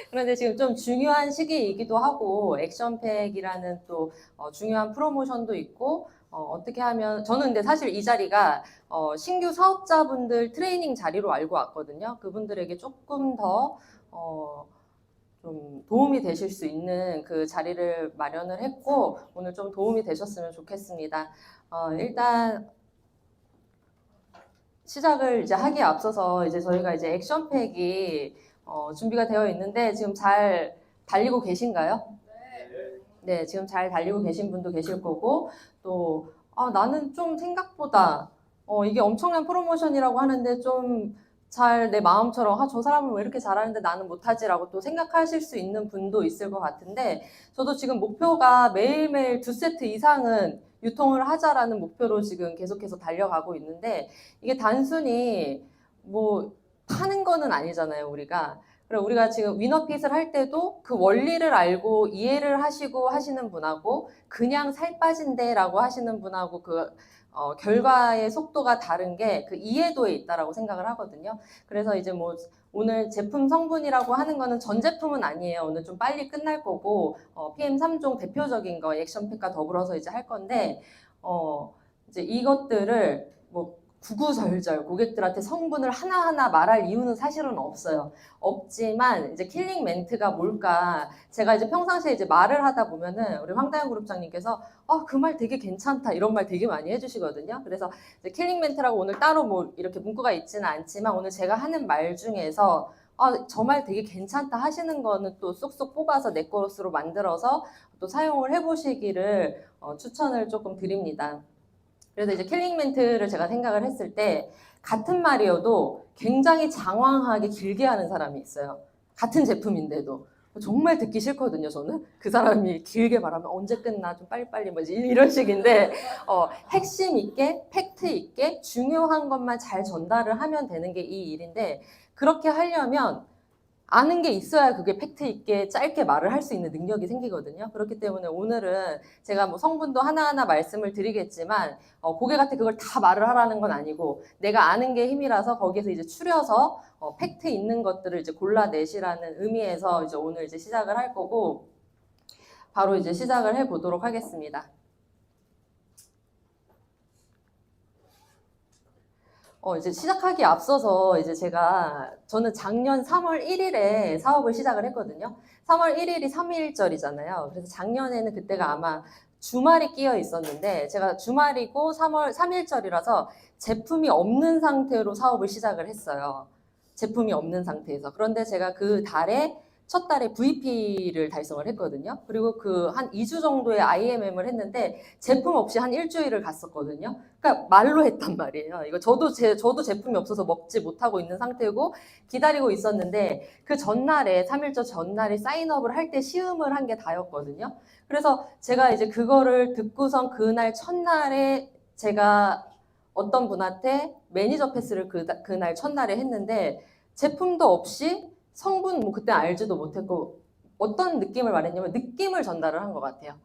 그런데 지금 좀 중요한 시기이기도 하고 액션팩이라는 또 중요한 프로모션도 있고 어떻게 하면 저는 근데 사실 이 자리가 신규 사업자분들 트레이닝 자리로 알고 왔거든요. 그분들에게 조금 더 좀 도움이 되실 수 있는 그 자리를 마련을 했고 오늘 좀 도움이 되셨으면 좋겠습니다. 일단 시작을 이제 하기에 앞서서 이제 저희가 이제 액션팩이 준비가 되어 있는데 지금 잘 달리고 계신가요? 네, 지금 잘 달리고 계신 분도 계실 거고 또 나는 좀 생각보다 이게 엄청난 프로모션이라고 하는데 좀 잘 내 마음처럼 저 사람은 왜 이렇게 잘하는데 나는 못하지라고 또 생각하실 수 있는 분도 있을 것 같은데 저도 지금 목표가 매일매일 2세트 이상은 유통을 하자라는 목표로 지금 계속해서 달려가고 있는데 이게 단순히 뭐 파는 거는 아니잖아요, 우리가. 그리고 우리가 지금 위너핏을 할 때도 그 원리를 알고 이해를 하시고 하시는 분하고 그냥 살 빠진대라고 하시는 분하고 그 결과의 속도가 다른 게 그 이해도에 있다라고 생각을 하거든요. 그래서 이제 뭐 오늘 제품 성분이라고 하는 거는 전 제품은 아니에요. 오늘 좀 빨리 끝날 거고 PM3종 대표적인 거 액션팩과 더불어서 이제 할 건데 이제 이것들을 뭐 구구절절 고객들한테 성분을 하나하나 말할 이유는 사실은 없어요. 없지만 이제 킬링 멘트가 뭘까? 제가 이제 평상시에 이제 말을 하다 보면은 우리 황다영 그룹장님께서 그 말 되게 괜찮다 이런 말 되게 많이 해주시거든요. 그래서 이제 킬링 멘트라고 오늘 따로 뭐 이렇게 문구가 있지는 않지만 오늘 제가 하는 말 중에서 저 말 되게 괜찮다 하시는 거는 또 쏙쏙 뽑아서 내 것으로 만들어서 또 사용을 해보시기를 추천을 조금 드립니다. 그래서 이제 킬링 멘트를 제가 생각을 했을 때 같은 말이어도 굉장히 장황하게 길게 하는 사람이 있어요. 같은 제품인데도. 정말 듣기 싫거든요, 저는. 그 사람이 길게 말하면 언제 끝나? 좀 빨리빨리 뭐지? 이런 식인데 핵심 있게, 팩트 있게 중요한 것만 잘 전달을 하면 되는 게 이 일인데 그렇게 하려면 아는 게 있어야 그게 팩트 있게 짧게 말을 할 수 있는 능력이 생기거든요. 그렇기 때문에 오늘은 제가 뭐 성분도 하나하나 말씀을 드리겠지만 고객한테 그걸 다 말을 하라는 건 아니고 내가 아는 게 힘이라서 거기에서 이제 추려서 팩트 있는 것들을 이제 골라내시라는 의미에서 이제 오늘 이제 시작을 할 거고 바로 이제 시작을 해 보도록 하겠습니다. 이제 시작하기 앞서서 이제 저는 작년 3월 1일에 사업을 시작을 했거든요. 3월 1일이 3.1절이잖아요. 그래서 작년에는 그때가 아마 주말이 끼어 있었는데 제가 주말이고 3월 3.1절이라서 제품이 없는 상태로 사업을 시작을 했어요. 제품이 없는 상태에서. 그런데 제가 그 달에 첫 달에 VP를 달성을 했거든요. 그리고 그 한 2주 정도의 IMM을 했는데 제품 없이 한 일주일을 갔었거든요. 그러니까 말로 했단 말이에요. 이거 저도 제품이 없어서 먹지 못하고 있는 상태고 기다리고 있었는데 그 전날에 3일절 전날에 사인업을 할 때 시음을 한 게 다였거든요. 그래서 제가 이제 그거를 듣고선 그날 첫날에 제가 어떤 분한테 매니저 패스를 그날 첫날에 했는데 제품도 없이 성분 뭐 그때 알지도 못했고 어떤 느낌을 말했냐면 느낌을 전달을 한 것 같아요.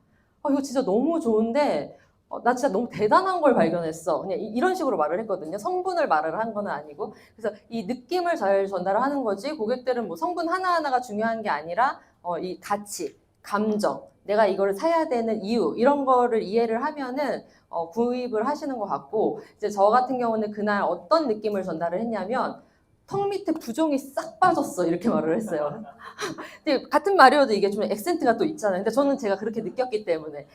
이거 진짜 너무 좋은데 나 진짜 너무 대단한 걸 발견했어. 그냥 이런 식으로 말을 했거든요. 성분을 말을 한 건 아니고. 그래서 이 느낌을 잘 전달을 하는 거지 고객들은 뭐 성분 하나하나가 중요한 게 아니라 이 가치, 감정, 내가 이걸 사야 되는 이유 이런 거를 이해를 하면은 구입을 하시는 것 같고 이제 저 같은 경우는 그날 어떤 느낌을 전달을 했냐면 턱 밑에 부종이 싹 빠졌어 이렇게 말을 했어요. 근데 같은 말이어도 이게 좀 액센트가 또 있잖아요. 근데 저는 제가 그렇게 느꼈기 때문에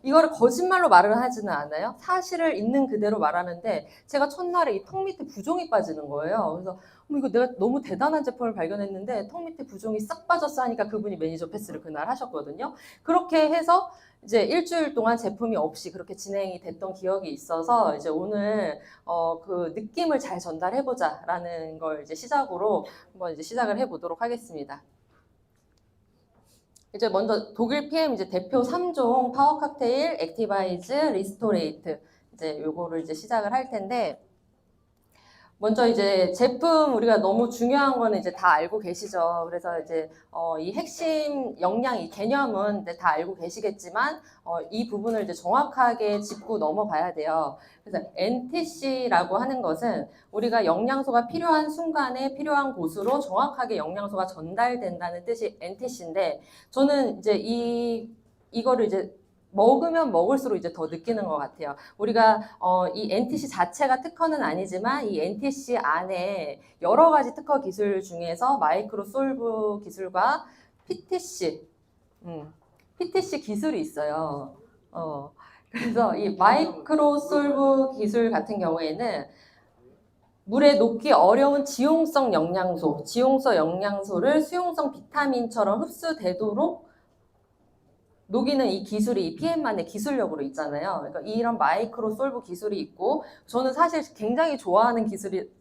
이거를 거짓말로 말을 하지는 않아요. 사실을 있는 그대로 말하는데 제가 첫날에 이 턱 밑에 부종이 빠지는 거예요. 그래서 이거 내가 너무 대단한 제품을 발견했는데 턱 밑에 부종이 싹 빠졌어 하니까 그분이 매니저 패스를 그날 하셨거든요. 그렇게 해서 이제 일주일 동안 제품이 없이 그렇게 진행이 됐던 기억이 있어서 이제 오늘 그 느낌을 잘 전달해보자라는 걸 이제 시작으로 한번 이제 시작을 해보도록 하겠습니다. 이제 먼저 독일 PM 이제 대표 3종 파워 칵테일, 액티바이즈, 리스토레이트 이제 요거를 이제 시작을 할 텐데 먼저 이제 제품 우리가 너무 중요한 거는 이제 다 알고 계시죠. 그래서 이제 이 핵심 영양 이 개념은 이제 다 알고 계시겠지만 이 부분을 이제 정확하게 짚고 넘어가야 돼요. 그래서 NTC라고 하는 것은 우리가 영양소가 필요한 순간에 필요한 곳으로 정확하게 영양소가 전달된다는 뜻이 NTC인데 저는 이제 이거를 이제 먹으면 먹을수록 이제 더 느끼는 것 같아요. 우리가 이 NTC 자체가 특허는 아니지만 이 NTC 안에 여러 가지 특허 기술 중에서 마이크로 솔브 기술과 PTC, PTC 기술이 있어요. 그래서 이 마이크로 솔브 기술 같은 경우에는 물에 녹기 어려운 지용성 영양소를 수용성 비타민처럼 흡수되도록 녹이는 이 기술이 이 PM만의 기술력으로 있잖아요. 그러니까 이런 마이크로 솔브 기술이 있고 저는 사실 굉장히 좋아하는 기술이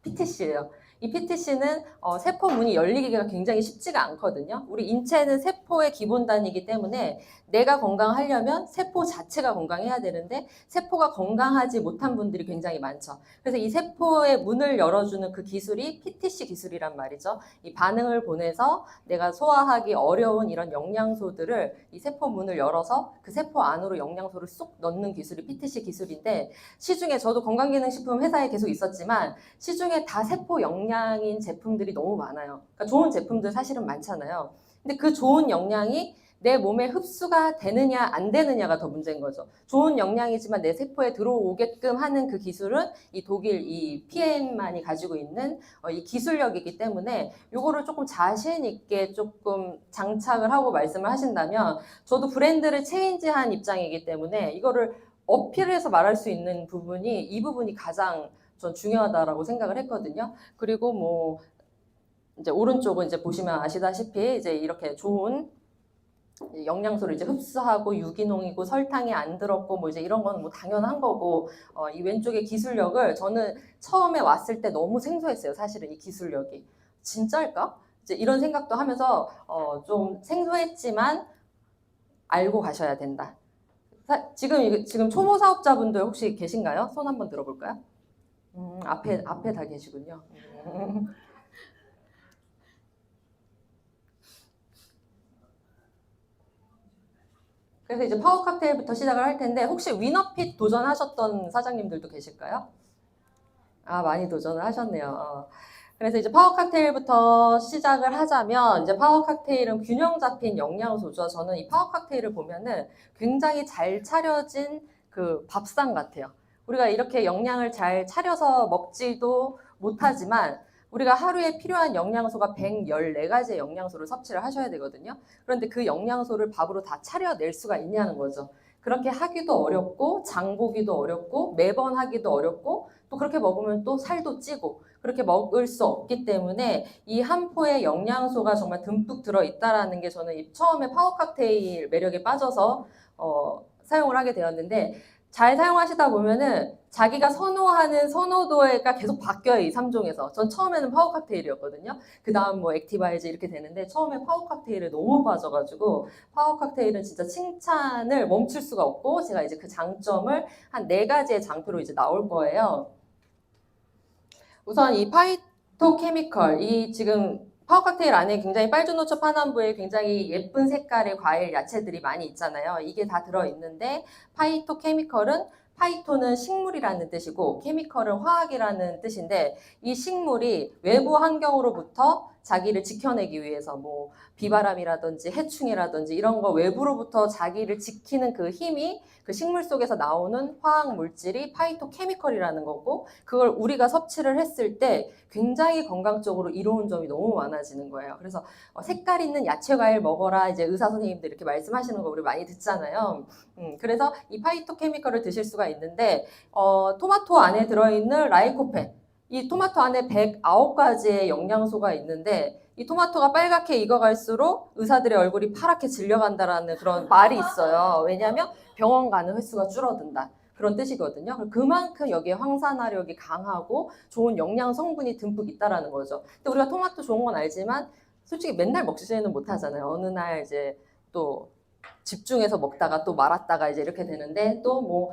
PTC예요. 이 PTC는 세포 문이 열리기가 굉장히 쉽지가 않거든요. 우리 인체는 세포의 기본 단위이기 때문에 내가 건강하려면 세포 자체가 건강해야 되는데 세포가 건강하지 못한 분들이 굉장히 많죠. 그래서 이 세포의 문을 열어주는 그 기술이 PTC 기술이란 말이죠. 이 반응을 보내서 내가 소화하기 어려운 이런 영양소들을 이 세포 문을 열어서 그 세포 안으로 영양소를 쏙 넣는 기술이 PTC 기술인데 시중에 저도 건강기능식품 회사에 계속 있었지만 시중에 다 세포 영양인 제품들이 너무 많아요. 그러니까 좋은 제품들 사실은 많잖아요. 근데 그 좋은 영양이 내 몸에 흡수가 되느냐 안 되느냐가 더 문제인 거죠. 좋은 영양이지만 내 세포에 들어오게끔 하는 그 기술은 이 독일 이 PM만이 가지고 있는 이 기술력이기 때문에 이거를 조금 자신 있게 조금 장착을 하고 말씀을 하신다면 저도 브랜드를 체인지한 입장이기 때문에 이거를 어필해서 말할 수 있는 부분이 이 부분이 가장 전 중요하다라고 생각을 했거든요. 그리고 뭐 이제 오른쪽은 이제 보시면 아시다시피 이제 이렇게 좋은 영양소를 이제 흡수하고 유기농이고 설탕이 안 들었고 뭐 이제 이런 건 뭐 당연한 거고 이 왼쪽의 기술력을 저는 처음에 왔을 때 너무 생소했어요. 사실은 이 기술력이 진짜일까? 이제 이런 생각도 하면서 좀 생소했지만 알고 가셔야 된다. 지금 초보 사업자분들 혹시 계신가요? 손 한번 들어볼까요? 앞에 다 계시군요. 그래서 이제 파워 칵테일부터 시작을 할 텐데 혹시 위너핏 도전하셨던 사장님들도 계실까요? 아, 많이 도전을 하셨네요. 그래서 이제 파워 칵테일부터 시작을 하자면 이제 파워 칵테일은 균형 잡힌 영양소죠. 저는 이 파워 칵테일을 보면은 굉장히 잘 차려진 그 밥상 같아요. 우리가 이렇게 영양을 잘 차려서 먹지도 못하지만 우리가 하루에 필요한 영양소가 114가지의 영양소를 섭취를 하셔야 되거든요. 그런데 그 영양소를 밥으로 다 차려낼 수가 있냐는 거죠. 그렇게 하기도 어렵고 장 보기도 어렵고 매번 하기도 어렵고 또 그렇게 먹으면 또 살도 찌고 그렇게 먹을 수 없기 때문에 이 한 포의 영양소가 정말 듬뿍 들어있다라는 게 저는 처음에 파워 칵테일 매력에 빠져서 사용을 하게 되었는데 잘 사용하시다 보면은 자기가 선호하는 선호도가 계속 바뀌어요. 이 3종에서. 전 처음에는 파워 칵테일이었거든요. 그 다음 뭐 액티바이즈 이렇게 되는데 처음에 파워 칵테일에 너무 빠져가지고 파워 칵테일은 진짜 칭찬을 멈출 수가 없고 제가 이제 그 장점을 한 4가지의 장표로 이제 나올 거예요. 우선 이 파이토케미컬, 이 지금 파워 칵테일 안에 굉장히 빨주노초 파남부에 굉장히 예쁜 색깔의 과일, 야채들이 많이 있잖아요. 이게 다 들어있는데 파이토케미컬은 파이토는 식물이라는 뜻이고 케미컬은 화학이라는 뜻인데 이 식물이 외부 환경으로부터 자기를 지켜내기 위해서 뭐 비바람이라든지 해충이라든지 이런 거 외부로부터 자기를 지키는 그 힘이 그 식물 속에서 나오는 화학 물질이 파이토케미컬이라는 거고 그걸 우리가 섭취를 했을 때 굉장히 건강적으로 이로운 점이 너무 많아지는 거예요. 그래서 색깔 있는 야채 과일 먹어라 이제 의사 선생님들 이렇게 말씀하시는 거 우리 많이 듣잖아요. 그래서 이 파이토케미컬을 드실 수가 있는데 토마토 안에 들어있는 라이코펜 이 토마토 안에 109가지의 영양소가 있는데 이 토마토가 빨갛게 익어갈수록 의사들의 얼굴이 파랗게 질려간다라는 그런 말이 있어요. 왜냐하면 병원 가는 횟수가 줄어든다. 그런 뜻이거든요. 그만큼 여기에 황산화력이 강하고 좋은 영양 성분이 듬뿍 있다라는 거죠. 근데 우리가 토마토 좋은 건 알지만 솔직히 맨날 먹지는 못하잖아요. 어느 날 이제 또 집중해서 먹다가 또 말았다가 이제 이렇게 되는데 또 뭐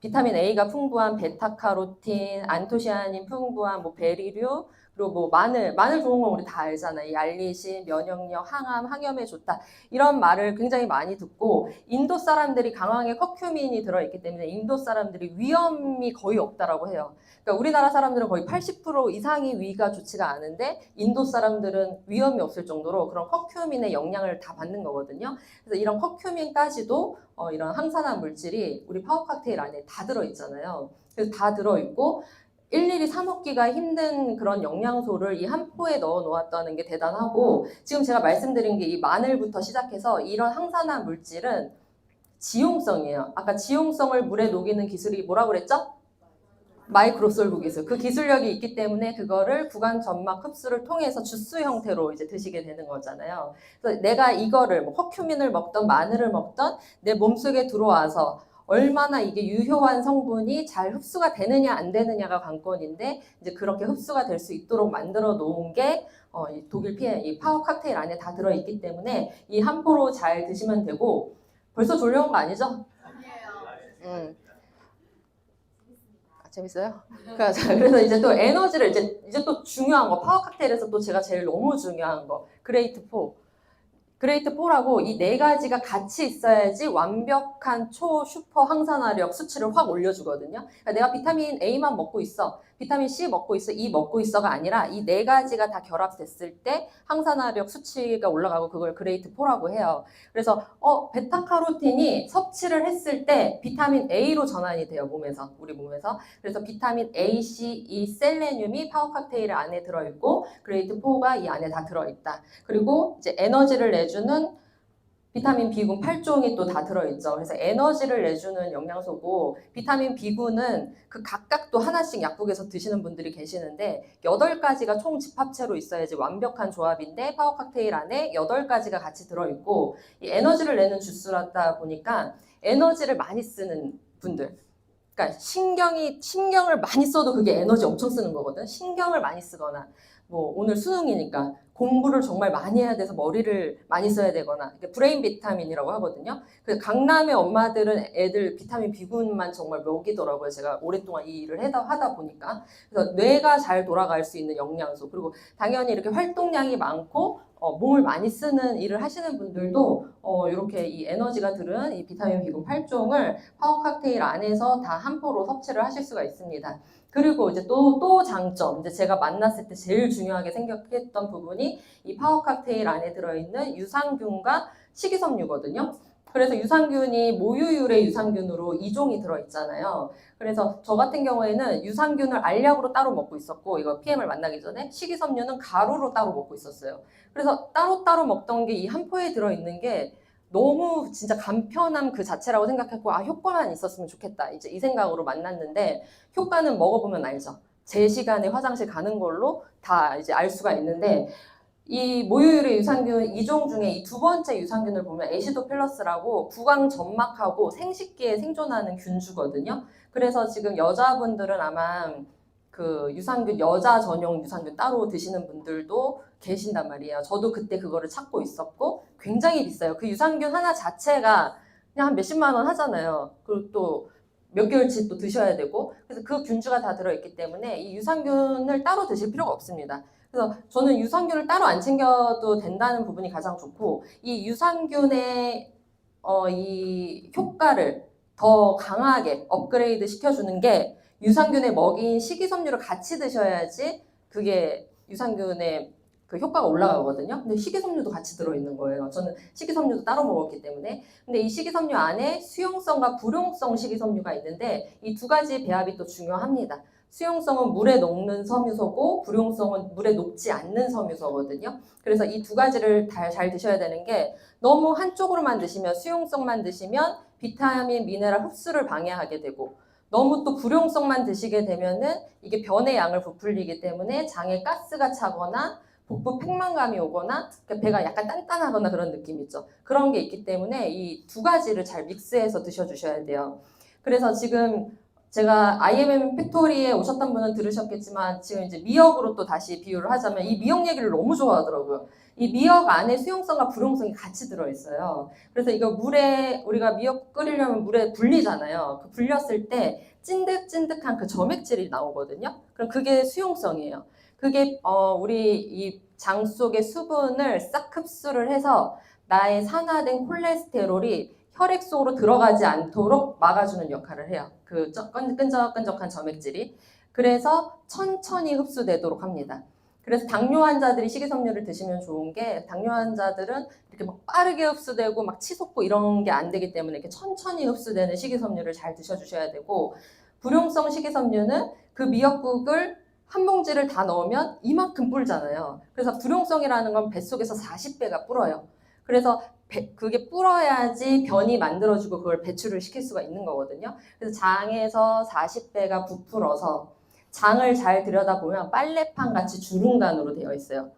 비타민 A가 풍부한 베타카로틴, 안토시아닌 풍부한 뭐 베리류, 그리고 뭐 마늘 좋은 건 우리 다 알잖아요. 이 알리신, 면역력, 항암, 항염에 좋다. 이런 말을 굉장히 많이 듣고 인도 사람들이 강황에 커큐민이 들어있기 때문에 인도 사람들이 위험이 거의 없다라고 해요. 그러니까 우리나라 사람들은 거의 80% 이상이 위가 좋지가 않은데 인도 사람들은 위험이 없을 정도로 그런 커큐민의 영향을 다 받는 거거든요. 그래서 이런 커큐민까지도 이런 항산화 물질이 우리 파워 칵테일 안에 다 들어있잖아요. 그래서 다 들어있고 일일이 사 먹기가 힘든 그런 영양소를 이 한 포에 넣어 놓았다는 게 대단하고 지금 제가 말씀드린 게 이 마늘부터 시작해서 이런 항산화 물질은 지용성이에요. 아까 지용성을 물에 녹이는 기술이 뭐라고 그랬죠? 마이크로솔브 기술. 그 기술력이 있기 때문에 그거를 구강 점막 흡수를 통해서 주스 형태로 이제 드시게 되는 거잖아요. 그래서 내가 이거를 뭐 커큐민을 먹던 마늘을 먹던 내 몸속에 들어와서 얼마나 이게 유효한 성분이 잘 흡수가 되느냐 안 되느냐가 관건인데 이제 그렇게 흡수가 될 수 있도록 만들어 놓은 게 이 독일 피해 이 파워 칵테일 안에 다 들어 있기 때문에 이 한 포로 잘 드시면 되고 벌써 졸려온 거 아니죠? 아니에요. 재밌어요? 그래서 이제 또 에너지를 이제 또 중요한 거 파워 칵테일에서 또 제가 제일 너무 중요한 거 그레이트 4. 그레이트 4라고 이 네 가지가 같이 있어야지 완벽한 초 슈퍼 항산화력 수치를 확 올려주거든요. 그러니까 내가 비타민 A만 먹고 있어, 비타민 C 먹고 있어, E 먹고 있어가 아니라 이 네 가지가 다 결합됐을 때 항산화력 수치가 올라가고 그걸 그레이트 4라고 해요. 그래서 베타카로틴이 섭취를 했을 때 비타민 A로 전환이 돼요, 몸에서, 우리 몸에서. 그래서 비타민 A, C, E, 셀레늄이 파워 칵테일 안에 들어있고 그레이트 4가 이 안에 다 들어있다. 그리고 이제 에너지를 내주는 비타민 B군 8종이 또 다 들어있죠. 그래서 에너지를 내주는 영양소고 비타민 B군은 그 각각 또 하나씩 약국에서 드시는 분들이 계시는데 8가지가 총 집합체로 있어야지 완벽한 조합인데 파워 칵테일 안에 8가지가 같이 들어있고 이 에너지를 내는 주스라다 보니까 에너지를 많이 쓰는 분들 그러니까 신경을 많이 써도 그게 에너지 엄청 쓰는 거거든. 신경을 많이 쓰거나 뭐 오늘 수능이니까 공부를 정말 많이 해야 돼서 머리를 많이 써야 되거나 브레인 비타민이라고 하거든요. 그래서 강남의 엄마들은 애들 비타민 B군만 정말 먹이더라고요. 제가 오랫동안 이 일을 하다 보니까. 그래서 뇌가 잘 돌아갈 수 있는 영양소 그리고 당연히 이렇게 활동량이 많고 몸을 많이 쓰는 일을 하시는 분들도 이렇게 이 에너지가 들은 이 비타민 B군 8종을 파워 칵테일 안에서 다 한 포로 섭취를 하실 수가 있습니다. 그리고 이제 또 장점, 이제 제가 만났을 때 제일 중요하게 생각했던 부분이 이 파워 칵테일 안에 들어있는 유산균과 식이섬유거든요. 그래서 유산균이 모유유래 유산균으로 2종이 들어있잖아요. 그래서 저 같은 경우에는 유산균을 알약으로 따로 먹고 있었고 이거 PM을 만나기 전에 식이섬유는 가루로 따로 먹고 있었어요. 그래서 따로따로 먹던 게 이 한 포에 들어있는 게 너무 진짜 간편함 그 자체라고 생각했고 효과만 있었으면 좋겠다 이제 이 생각으로 만났는데 효과는 먹어보면 알죠. 제 시간에 화장실 가는 걸로 다 이제 알 수가 있는데 이 모유유래 유산균 2종 중에 이 두 번째 유산균을 보면 애시도필러스라고 구강 점막하고 생식기에 생존하는 균주거든요. 그래서 지금 여자분들은 아마 그 유산균 여자 전용 유산균 따로 드시는 분들도 계신단 말이에요. 저도 그때 그거를 찾고 있었고 굉장히 비싸요. 그 유산균 하나 자체가 그냥 한 몇십만 원 하잖아요. 그리고 또 몇 개월치 또 드셔야 되고 그래서 그 균주가 다 들어있기 때문에 이 유산균을 따로 드실 필요가 없습니다. 그래서 저는 유산균을 따로 안 챙겨도 된다는 부분이 가장 좋고 이 유산균의 이 효과를 더 강하게 업그레이드 시켜주는 게 유산균의 먹인 식이섬유를 같이 드셔야지 그게 유산균의 그 효과가 올라가거든요. 근데 식이섬유도 같이 들어있는 거예요. 저는 식이섬유도 따로 먹었기 때문에. 근데 이 식이섬유 안에 수용성과 불용성 식이섬유가 있는데 이 두 가지 배합이 또 중요합니다. 수용성은 물에 녹는 섬유소고 불용성은 물에 녹지 않는 섬유소거든요. 그래서 이 두 가지를 잘 드셔야 되는 게 너무 한쪽으로만 드시면 수용성만 드시면 비타민, 미네랄 흡수를 방해하게 되고 너무 또 불용성만 드시게 되면은 이게 변의 양을 부풀리기 때문에 장에 가스가 차거나 복부 팽만감이 오거나 배가 약간 단단하거나 그런 느낌 있죠. 그런 게 있기 때문에 이 두 가지를 잘 믹스해서 드셔주셔야 돼요. 그래서 지금 제가 IMM 팩토리에 오셨던 분은 들으셨겠지만 지금 이제 미역으로 또 다시 비유를 하자면 이 미역 얘기를 너무 좋아하더라고요. 이 미역 안에 수용성과 불용성이 같이 들어있어요. 그래서 이거 물에 우리가 미역 끓이려면 물에 불리잖아요. 그 불렸을 때 찐득찐득한 그 점액질이 나오거든요. 그럼 그게 수용성이에요. 그게 우리 이 장 속의 수분을 싹 흡수를 해서 나의 산화된 콜레스테롤이 혈액 속으로 들어가지 않도록 막아주는 역할을 해요. 그 끈적끈적한 점액질이. 그래서 천천히 흡수되도록 합니다. 그래서 당뇨 환자들이 식이섬유를 드시면 좋은 게 당뇨 환자들은 이렇게 막 빠르게 흡수되고 막 치솟고 이런 게 안 되기 때문에 이렇게 천천히 흡수되는 식이섬유를 잘 드셔주셔야 되고 불용성 식이섬유는 그 미역국을 한 봉지를 다 넣으면 이만큼 불잖아요. 그래서 불용성이라는 건 뱃속에서 40배가 불어요. 그래서 그게 불어야지 변이 만들어주고 그걸 배출을 시킬 수가 있는 거거든요. 그래서 장에서 40배가 부풀어서 장을 잘 들여다보면 빨래판 같이 주름간으로 되어 있어요.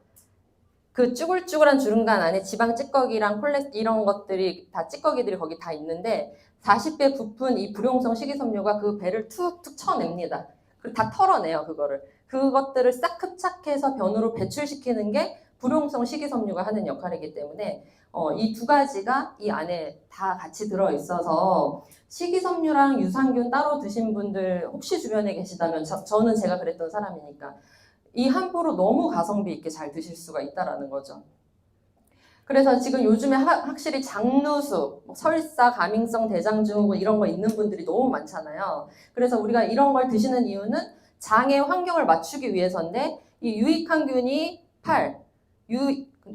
그 쭈글쭈글한 주름간 안에 지방 찌꺼기랑 콜레스테롤 이런 것들이 다 찌꺼기들이 거기 다 있는데 40배 부푼 이 불용성 식이섬유가 그 배를 툭툭 쳐냅니다. 그리고 다 털어내요, 그거를. 그것들을 싹 흡착해서 변으로 배출시키는 게 불용성 식이섬유가 하는 역할이기 때문에 이 두 가지가 이 안에 다 같이 들어있어서 식이섬유랑 유산균 따로 드신 분들 혹시 주변에 계시다면 저는 제가 그랬던 사람이니까 이 한 포로 너무 가성비 있게 잘 드실 수가 있다라는 거죠. 그래서 지금 요즘에 확실히 장누수, 설사, 가민성 대장증후군 이런 거 있는 분들이 너무 많잖아요. 그래서 우리가 이런 걸 드시는 이유는 장의 환경을 맞추기 위해서인데 이 유익한 균이 8,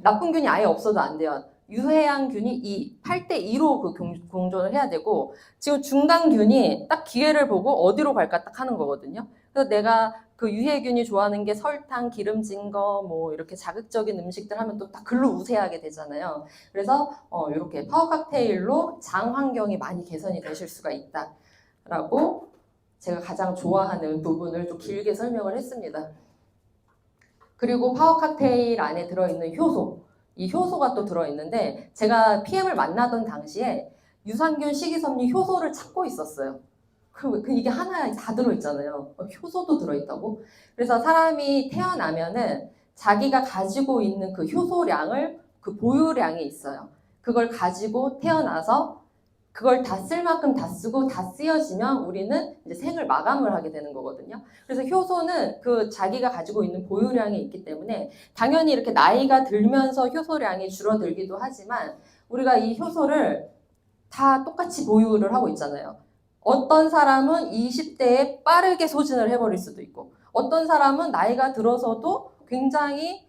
나쁜 균이 아예 없어도 안 돼요. 유해한 균이 2, 8대 2로 그 공존을 해야 되고 지금 중간균이 딱 기회를 보고 어디로 갈까 딱 하는 거거든요. 그래서 내가 그 유해균이 좋아하는 게 설탕, 기름진 거, 뭐 이렇게 자극적인 음식들 하면 또 딱 글로 우세하게 되잖아요. 그래서 이렇게 파워 칵테일로 장 환경이 많이 개선이 되실 수가 있다라고 제가 가장 좋아하는 부분을 좀 길게 설명을 했습니다. 그리고 파워 칵테일 안에 들어있는 효소, 이 효소가 또 들어있는데 제가 PM을 만나던 당시에 유산균, 식이섬유, 효소를 찾고 있었어요. 이게 하나에 다 들어있잖아요. 효소도 들어있다고? 그래서 사람이 태어나면은 자기가 가지고 있는 그 효소량을 그 보유량이 있어요. 그걸 가지고 태어나서 그걸 다 쓸 만큼 다 쓰고 다 쓰여지면 우리는 이제 생을 마감을 하게 되는 거거든요. 그래서 효소는 그 자기가 가지고 있는 보유량이 있기 때문에 당연히 이렇게 나이가 들면서 효소량이 줄어들기도 하지만 우리가 이 효소를 다 똑같이 보유를 하고 있잖아요. 어떤 사람은 20대에 빠르게 소진을 해버릴 수도 있고 어떤 사람은 나이가 들어서도 굉장히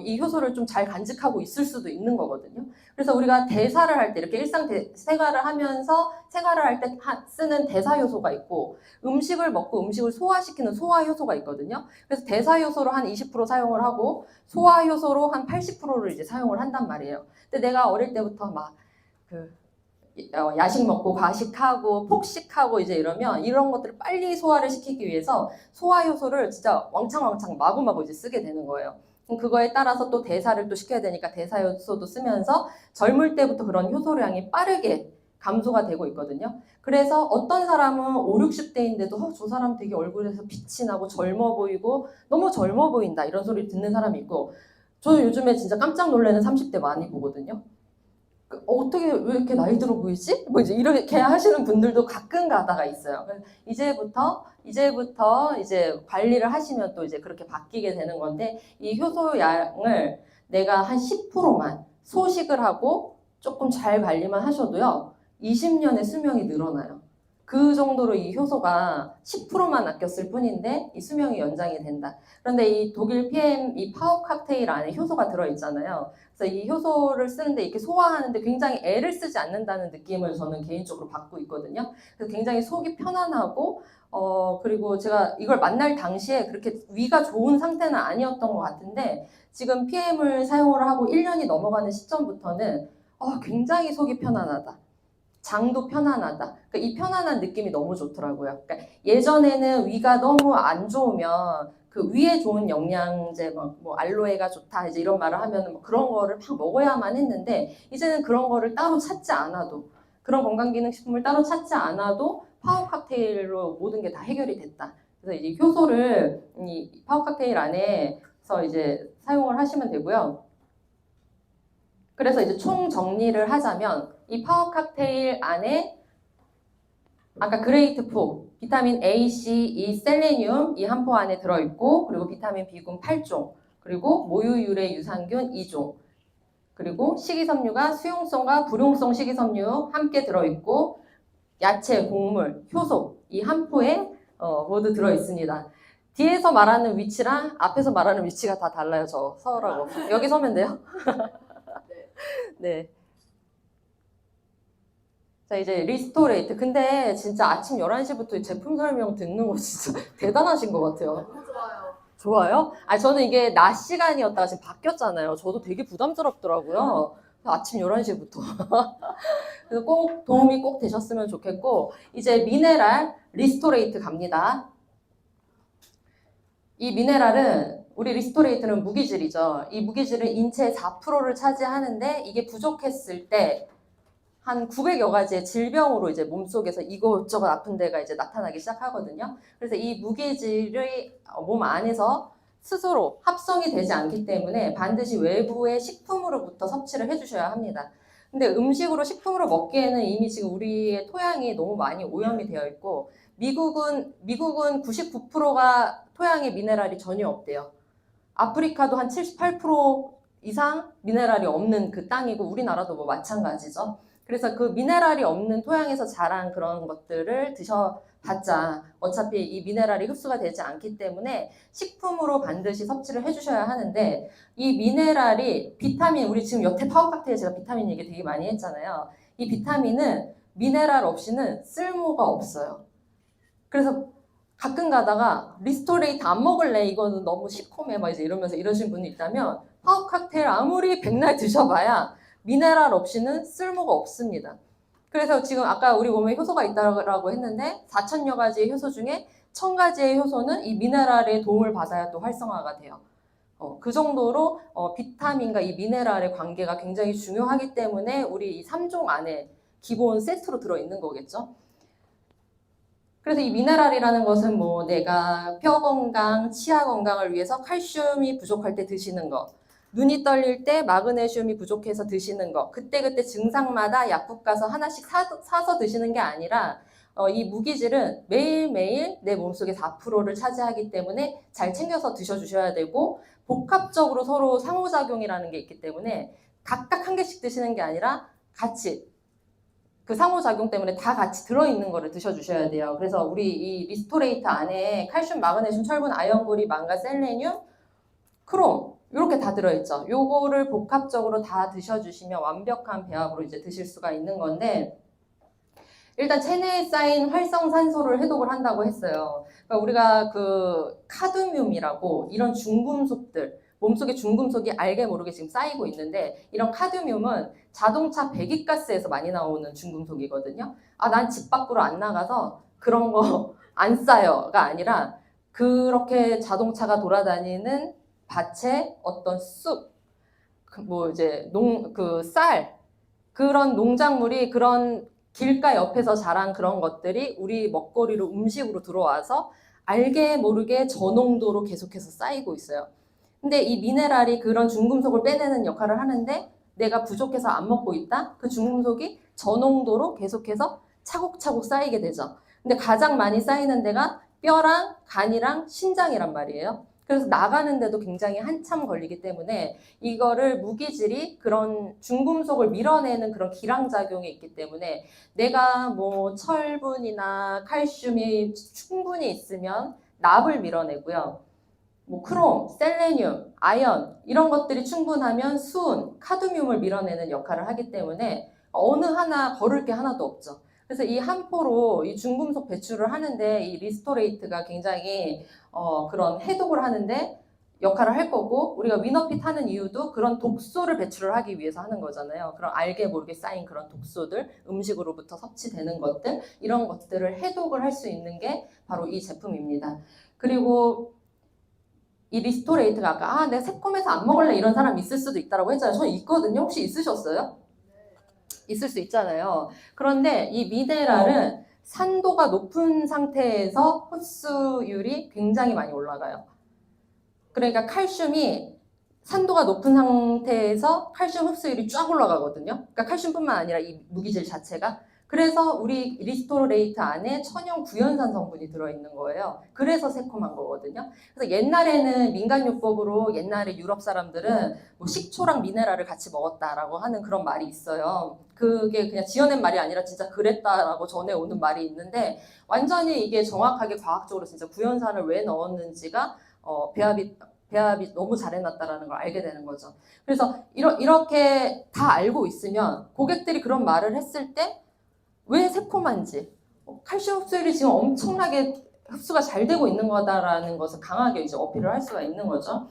이 효소를 좀 잘 간직하고 있을 수도 있는 거거든요. 그래서 우리가 대사를 할 때 이렇게 생활을 하면서 생활을 할 때 쓰는 대사 효소가 있고 음식을 먹고 음식을 소화시키는 소화 효소가 있거든요. 그래서 대사 효소로 한 20% 사용을 하고 소화 효소로 한 80%를 이제 사용을 한단 말이에요. 근데 내가 어릴 때부터 막 야식 먹고 과식하고 폭식하고 이제 이러면 이런 것들을 빨리 소화를 시키기 위해서 소화 효소를 진짜 왕창 마구마구 이제 쓰게 되는 거예요. 그거에 따라서 또 대사를 또 시켜야 되니까 대사 효소도 쓰면서 젊을 때부터 그런 효소량이 빠르게 감소가 되고 있거든요. 그래서 어떤 사람은 5, 60대인데도 저 사람 되게 얼굴에서 빛이 나고 젊어 보이고 너무 젊어 보인다 이런 소리 듣는 사람이 있고 저는 요즘에 진짜 깜짝 놀라는 30대 많이 보거든요. 어떻게 왜 이렇게 나이 들어 보이지? 뭐 이제 이렇게 하시는 분들도 가끔 가다가 있어요. 이제부터 이제 관리를 하시면 또 이제 그렇게 바뀌게 되는 건데 이 효소량을 내가 한 10%만 소식을 하고 조금 잘 관리만 하셔도요. 20년의 수명이 늘어나요. 그 정도로 이 효소가 10%만 아꼈을 뿐인데 이 수명이 연장이 된다. 그런데 이 독일 PM 이 파워 칵테일 안에 효소가 들어있잖아요. 그래서 이 효소를 쓰는데 이렇게 소화하는데 굉장히 애를 쓰지 않는다는 느낌을 저는 개인적으로 받고 있거든요. 그래서 굉장히 속이 편안하고 그리고 제가 이걸 만날 당시에 그렇게 위가 좋은 상태는 아니었던 것 같은데 지금 PM을 사용을 하고 1년이 넘어가는 시점부터는 굉장히 속이 편안하다. 장도 편안하다. 그러니까 이 편안한 느낌이 너무 좋더라고요. 그러니까 예전에는 위가 너무 안 좋으면 그 위에 좋은 영양제 뭐 알로에가 좋다 이제 이런 말을 하면 뭐 그런 거를 막 먹어야만 했는데 이제는 그런 거를 따로 찾지 않아도 그런 건강기능식품을 따로 찾지 않아도 파워 칵테일로 모든 게 다 해결이 됐다. 그래서 이제 효소를 이 파워 칵테일 안에서 이제 사용을 하시면 되고요. 그래서 이제 총 정리를 하자면 이 파워 칵테일 안에 아까 그레이트 4, 비타민 A, C, E, 셀레늄 이 한 포 안에 들어있고, 그리고 비타민 B군 8종, 그리고 모유 유래 유산균 2종, 그리고 식이섬유가 수용성과 불용성 식이섬유 함께 들어있고, 야채, 곡물, 효소 이 한 포에 모두 들어있습니다. 뒤에서 말하는 위치랑 앞에서 말하는 위치가 다 달라요. 저 서라고. 여기 서면 돼요? 네. 자, 이제 리스토레이트. 근데 진짜 아침 11시부터 제품 설명 듣는 거 진짜 대단하신 것 같아요. 좋아요. 좋아요? 아니, 저는 이게 낮 시간이었다가 지금 바뀌었잖아요. 저도 되게 부담스럽더라고요. 아침 11시부터. 그래서 꼭 도움이 꼭 되셨으면 좋겠고, 이제 미네랄 리스토레이트 갑니다. 이 미네랄은, 우리 리스토레이트는 무기질이죠. 이 무기질은 인체의 4%를 차지하는데, 이게 부족했을 때 한 900여 가지의 질병으로 이제 몸속에서 이것저것 아픈 데가 이제 나타나기 시작하거든요. 그래서 이 무기질이 몸 안에서 스스로 합성이 되지 않기 때문에 반드시 외부의 식품으로부터 섭취를 해주셔야 합니다. 근데 음식으로 식품으로 먹기에는 이미 지금 우리의 토양이 너무 많이 오염이 되어 있고, 미국은 99%가 토양에 미네랄이 전혀 없대요. 아프리카도 한 78% 이상 미네랄이 없는 그 땅이고, 우리나라도 뭐 마찬가지죠. 그래서 그 미네랄이 없는 토양에서 자란 그런 것들을 드셔봤자 어차피 이 미네랄이 흡수가 되지 않기 때문에 식품으로 반드시 섭취를 해주셔야 하는데, 이 미네랄이 비타민, 우리 지금 여태 파워 칵테일 제가 비타민 얘기 되게 많이 했잖아요. 이 비타민은 미네랄 없이는 쓸모가 없어요. 그래서 가끔 가다가 리스토레이트 안 먹을래, 이거는 너무 시커매 막 이제 이러면서 이러신 분이 있다면, 파워 칵테일 아무리 백날 드셔봐야 미네랄 없이는 쓸모가 없습니다. 그래서 지금 아까 우리 몸에 효소가 있다고 했는데 4,000여 가지의 효소 중에 1,000가지의 효소는 이 미네랄의 도움을 받아야 또 활성화가 돼요. 그 정도로 비타민과 이 미네랄의 관계가 굉장히 중요하기 때문에 우리 이 3종 안에 기본 세트로 들어있는 거겠죠. 그래서 이 미네랄이라는 것은 뭐 내가 뼈 건강, 치아 건강을 위해서 칼슘이 부족할 때 드시는 거, 눈이 떨릴 때 마그네슘이 부족해서 드시는 거, 그때그때 증상마다 약국 가서 하나씩 사서 드시는 게 아니라 이 무기질은 매일매일 내 몸속의 4%를 차지하기 때문에 잘 챙겨서 드셔주셔야 되고, 복합적으로 서로 상호작용이라는 게 있기 때문에 각각 한 개씩 드시는 게 아니라 같이 그 상호작용 때문에 다 같이 들어있는 거를 드셔주셔야 돼요. 그래서 우리 이 리스토레이트 안에 칼슘, 마그네슘, 철분, 아연고리, 망가, 셀레늄, 크롬 이렇게 다 들어있죠. 요거를 복합적으로 다 드셔주시면 완벽한 배합으로 이제 드실 수가 있는 건데, 일단 체내에 쌓인 활성산소를 해독을 한다고 했어요. 그러니까 우리가 그 카드뮴이라고 이런 중금속들, 몸속에 중금속이 알게 모르게 지금 쌓이고 있는데, 이런 카드뮴은 자동차 배기가스에서 많이 나오는 중금속이거든요. 아, 난 집 밖으로 안 나가서 그런 거 안 쌓여가 아니라, 그렇게 자동차가 돌아다니는 밭에 어떤 쑥, 뭐 이제 쌀, 그런 농작물이 그런 길가 옆에서 자란 그런 것들이 우리 먹거리로 음식으로 들어와서 알게 모르게 저농도로 계속해서 쌓이고 있어요. 근데 이 미네랄이 그런 중금속을 빼내는 역할을 하는데, 내가 부족해서 안 먹고 있다? 그 중금속이 저농도로 계속해서 차곡차곡 쌓이게 되죠. 근데 가장 많이 쌓이는 데가 뼈랑 간이랑 신장이란 말이에요. 그래서 나가는데도 굉장히 한참 걸리기 때문에 이거를 무기질이 그런 중금속을 밀어내는 그런 기량작용이 있기 때문에, 내가 뭐 철분이나 칼슘이 충분히 있으면 납을 밀어내고요. 뭐 크롬, 셀레늄, 아연 이런 것들이 충분하면 수은, 카드뮴을 밀어내는 역할을 하기 때문에 어느 하나 거를 게 하나도 없죠. 그래서 이 한 포로 이 중금속 배출을 하는데 이 리스토레이트가 굉장히 그런 해독을 하는데 역할을 할 거고, 우리가 위너핏 하는 이유도 그런 독소를 배출을 하기 위해서 하는 거잖아요. 그런 알게 모르게 쌓인 그런 독소들, 음식으로부터 섭취되는 것들, 이런 것들을 해독을 할 수 있는 게 바로 이 제품입니다. 그리고 이 리스토레이트가 아까 내가 새콤해서 안 먹을래 이런 사람 있을 수도 있다고 했잖아요. 저는 있거든요. 혹시 있으셨어요? 있을 수 있잖아요. 그런데 이 미네랄은 산도가 높은 상태에서 흡수율이 굉장히 많이 올라가요. 그러니까 칼슘이 산도가 높은 상태에서 칼슘 흡수율이 쫙 올라가거든요. 그러니까 칼슘뿐만 아니라 이 무기질 자체가. 그래서 우리 리스토레이트 안에 천연 구연산 성분이 들어있는 거예요. 그래서 새콤한 거거든요. 그래서 옛날에는 민간요법으로 옛날에 유럽 사람들은 뭐 식초랑 미네랄을 같이 먹었다라고 하는 그런 말이 있어요. 그게 그냥 지어낸 말이 아니라 진짜 그랬다라고 전해오는 말이 있는데 완전히 이게 정확하게 과학적으로 진짜 구연산을 왜 넣었는지가 배합이 너무 잘 해놨다라는 걸 알게 되는 거죠. 그래서 이렇게 다 알고 있으면 고객들이 그런 말을 했을 때 왜 새콤한지, 칼슘 흡수율이 지금 엄청나게 흡수가 잘 되고 있는 거다라는 것을 강하게 이제 어필을 할 수가 있는 거죠.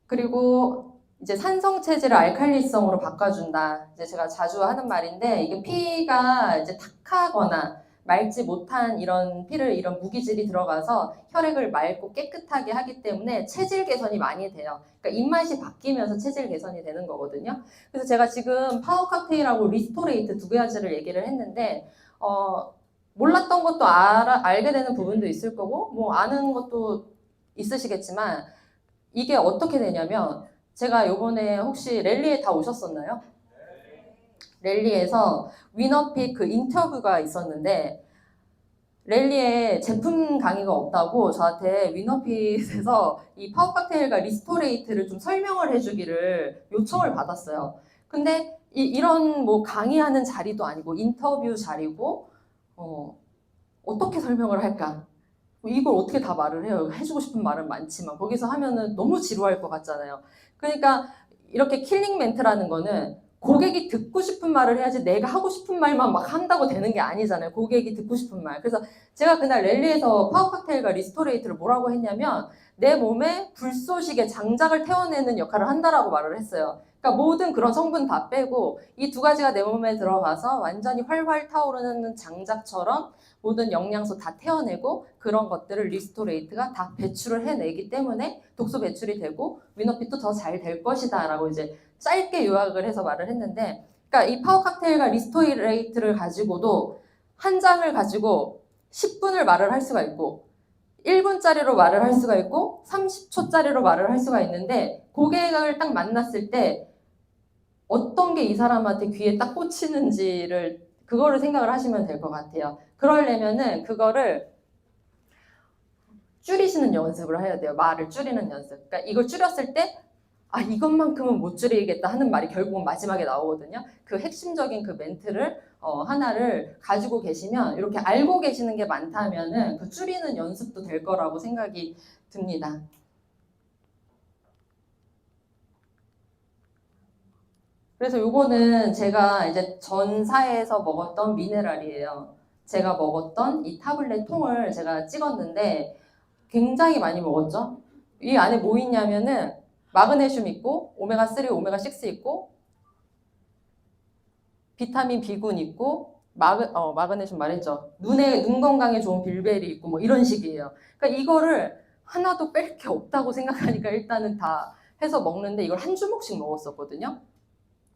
그리고 이제 산성 체질을 알칼리성으로 바꿔준다. 이제 제가 자주 하는 말인데 이게 피가 이제 탁하거나 맑지 못한 이런 이런 무기질이 들어가서 혈액을 맑고 깨끗하게 하기 때문에 체질 개선이 많이 돼요. 그러니까 입맛이 바뀌면서 체질 개선이 되는 거거든요. 그래서 제가 지금 파워 칵테일하고 리스토레이트 두 가지를 얘기를 했는데 몰랐던 것도 알게 되는 부분도 있을 거고 뭐 아는 것도 있으시겠지만 이게 어떻게 되냐면 제가 요번에 혹시 랠리에 다 오셨었나요? 랠리에서 위너픽 그 인터뷰가 있었는데 랠리에 제품 강의가 없다고 저한테 위너핏에서 이 파워 칵테일과 리스토레이트를 좀 설명을 해주기를 요청을 받았어요. 근데 이런 뭐 강의하는 자리도 아니고 인터뷰 자리고 어떻게 설명을 할까? 이걸 어떻게 다 말을 해요? 해주고 싶은 말은 많지만 거기서 하면은 너무 지루할 것 같잖아요. 그러니까 이렇게 킬링 멘트라는 거는 고객이 듣고 싶은 말을 해야지 내가 하고 싶은 말만 막 한다고 되는 게 아니잖아요. 고객이 듣고 싶은 말. 그래서 제가 그날 랠리에서 파워 칵테일과 리스토레이트를 뭐라고 했냐면 내 몸에 불쏘시개 장작을 태워내는 역할을 한다라고 말을 했어요. 그러니까 모든 그런 성분 다 빼고 이 두 가지가 내 몸에 들어가서 완전히 활활 타오르는 장작처럼 모든 영양소 다 태워내고 그런 것들을 리스토레이트가 다 배출을 해내기 때문에 독소 배출이 되고 위너핏도 더 잘 될 것이다 라고 이제 짧게 요약을 해서 말을 했는데 그러니까 이 파워 칵테일과 리스토레이트를 가지고도 한 장을 가지고 10분을 말을 할 수가 있고 1분짜리로 말을 할 수가 있고 30초짜리로 말을 할 수가 있는데 고객을 딱 만났을 때 어떤 게 이 사람한테 귀에 딱 꽂히는지를 그거를 생각을 하시면 될 것 같아요. 그러려면은 그거를 줄이시는 연습을 해야 돼요. 말을 줄이는 연습. 그러니까 이걸 줄였을 때 이것만큼은 못 줄이겠다 하는 말이 결국은 마지막에 나오거든요. 그 핵심적인 그 멘트를 하나를 가지고 계시면 이렇게 알고 계시는 게 많다면은 그 줄이는 연습도 될 거라고 생각이 듭니다. 그래서 요거는 제가 이제 전사에서 먹었던 미네랄이에요. 제가 먹었던 이 타블렛 통을 제가 찍었는데 굉장히 많이 먹었죠. 이 안에 뭐 있냐면은 마그네슘 있고 오메가3, 오메가6 있고 비타민 B군 있고 마그네슘 말했죠. 눈 건강에 좋은 빌베리 있고 뭐 이런 식이에요. 그러니까 이거를 하나도 뺄 게 없다고 생각하니까 일단은 다 해서 먹는데 이걸 한 주먹씩 먹었었거든요.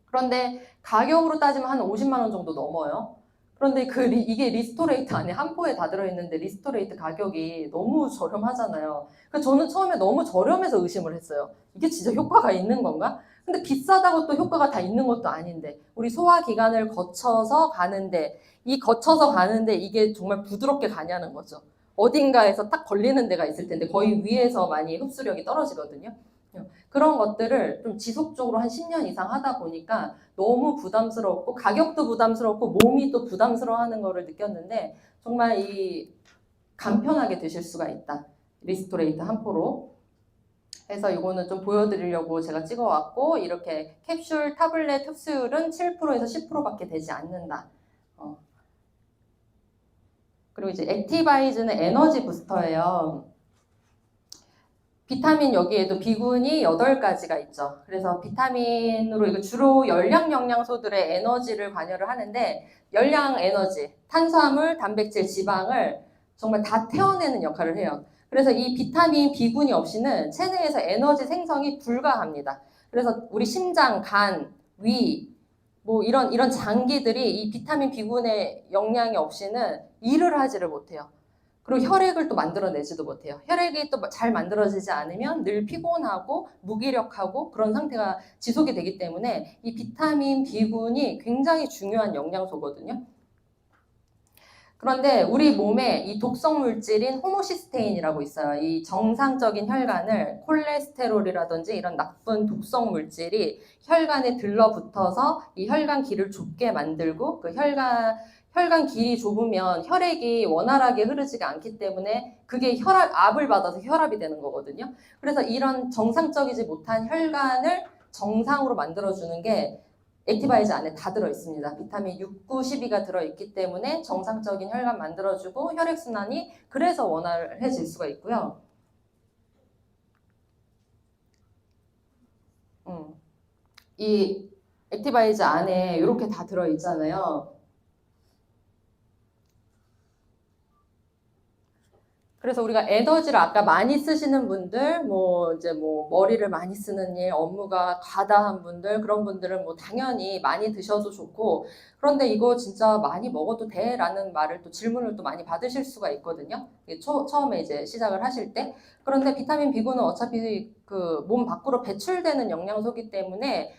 그런데 가격으로 따지면 한 50만 원 정도 넘어요. 그런데 이게 리스토레이트 안에 한 포에 다 들어있는데 리스토레이트 가격이 너무 저렴하잖아요. 그래서 저는 처음에 너무 저렴해서 의심을 했어요. 이게 진짜 효과가 있는 건가? 근데 비싸다고 또 효과가 다 있는 것도 아닌데 우리 소화기관을 거쳐서 가는데 이게 정말 부드럽게 가냐는 거죠. 어딘가에서 딱 걸리는 데가 있을 텐데 거의 위에서 많이 흡수력이 떨어지거든요. 그런 것들을 좀 지속적으로 한 10년 이상 하다 보니까 너무 부담스럽고 가격도 부담스럽고 몸이 또 부담스러워하는 거를 느꼈는데 정말 이 간편하게 드실 수가 있다. 리스토레이트 한 포로. 그래서 이거는 좀 보여드리려고 제가 찍어왔고 이렇게 캡슐 타블렛 흡수율은 7%에서 10%밖에 되지 않는다. 그리고 이제 액티바이즈는 에너지 부스터예요. 비타민 여기에도 B군이 8가지가 있죠. 그래서 비타민으로 이거 주로 열량 영양소들의 에너지를 관여를 하는데 열량 에너지, 탄수화물, 단백질, 지방을 정말 다 태워내는 역할을 해요. 그래서 이 비타민 B군이 없이는 체내에서 에너지 생성이 불가합니다. 그래서 우리 심장, 간, 위, 뭐 이런 장기들이 이 비타민 B군의 영향이 없이는 일을 하지를 못해요. 그리고 혈액을 또 만들어내지도 못해요. 혈액이 또 잘 만들어지지 않으면 늘 피곤하고 무기력하고 그런 상태가 지속이 되기 때문에 이 비타민 B군이 굉장히 중요한 영양소거든요. 그런데 우리 몸에 이 독성 물질인 호모시스테인이라고 있어요. 이 정상적인 혈관을 콜레스테롤이라든지 이런 나쁜 독성 물질이 혈관에 들러붙어서 이 혈관 길을 좁게 만들고 그 혈관 길이 좁으면 혈액이 원활하게 흐르지가 않기 때문에 그게 압을 받아서 혈압이 되는 거거든요. 그래서 이런 정상적이지 못한 혈관을 정상으로 만들어주는 게 액티바이즈 안에 다 들어있습니다. 비타민 6, 9, 12가 들어있기 때문에 정상적인 혈관 만들어주고 혈액순환이 그래서 원활해질 수가 있고요. 이 액티바이즈 안에 이렇게 다 들어있잖아요. 그래서 우리가 에너지를 아까 많이 쓰시는 분들, 이제 머리를 많이 쓰는 일, 업무가 과다한 분들, 그런 분들은 당연히 많이 드셔도 좋고, 그런데 이거 진짜 많이 먹어도 돼? 라는 말을 또 질문을 또 많이 받으실 수가 있거든요. 처음에 이제 시작을 하실 때. 그런데 비타민 B군은 어차피 그 몸 밖으로 배출되는 영양소이기 때문에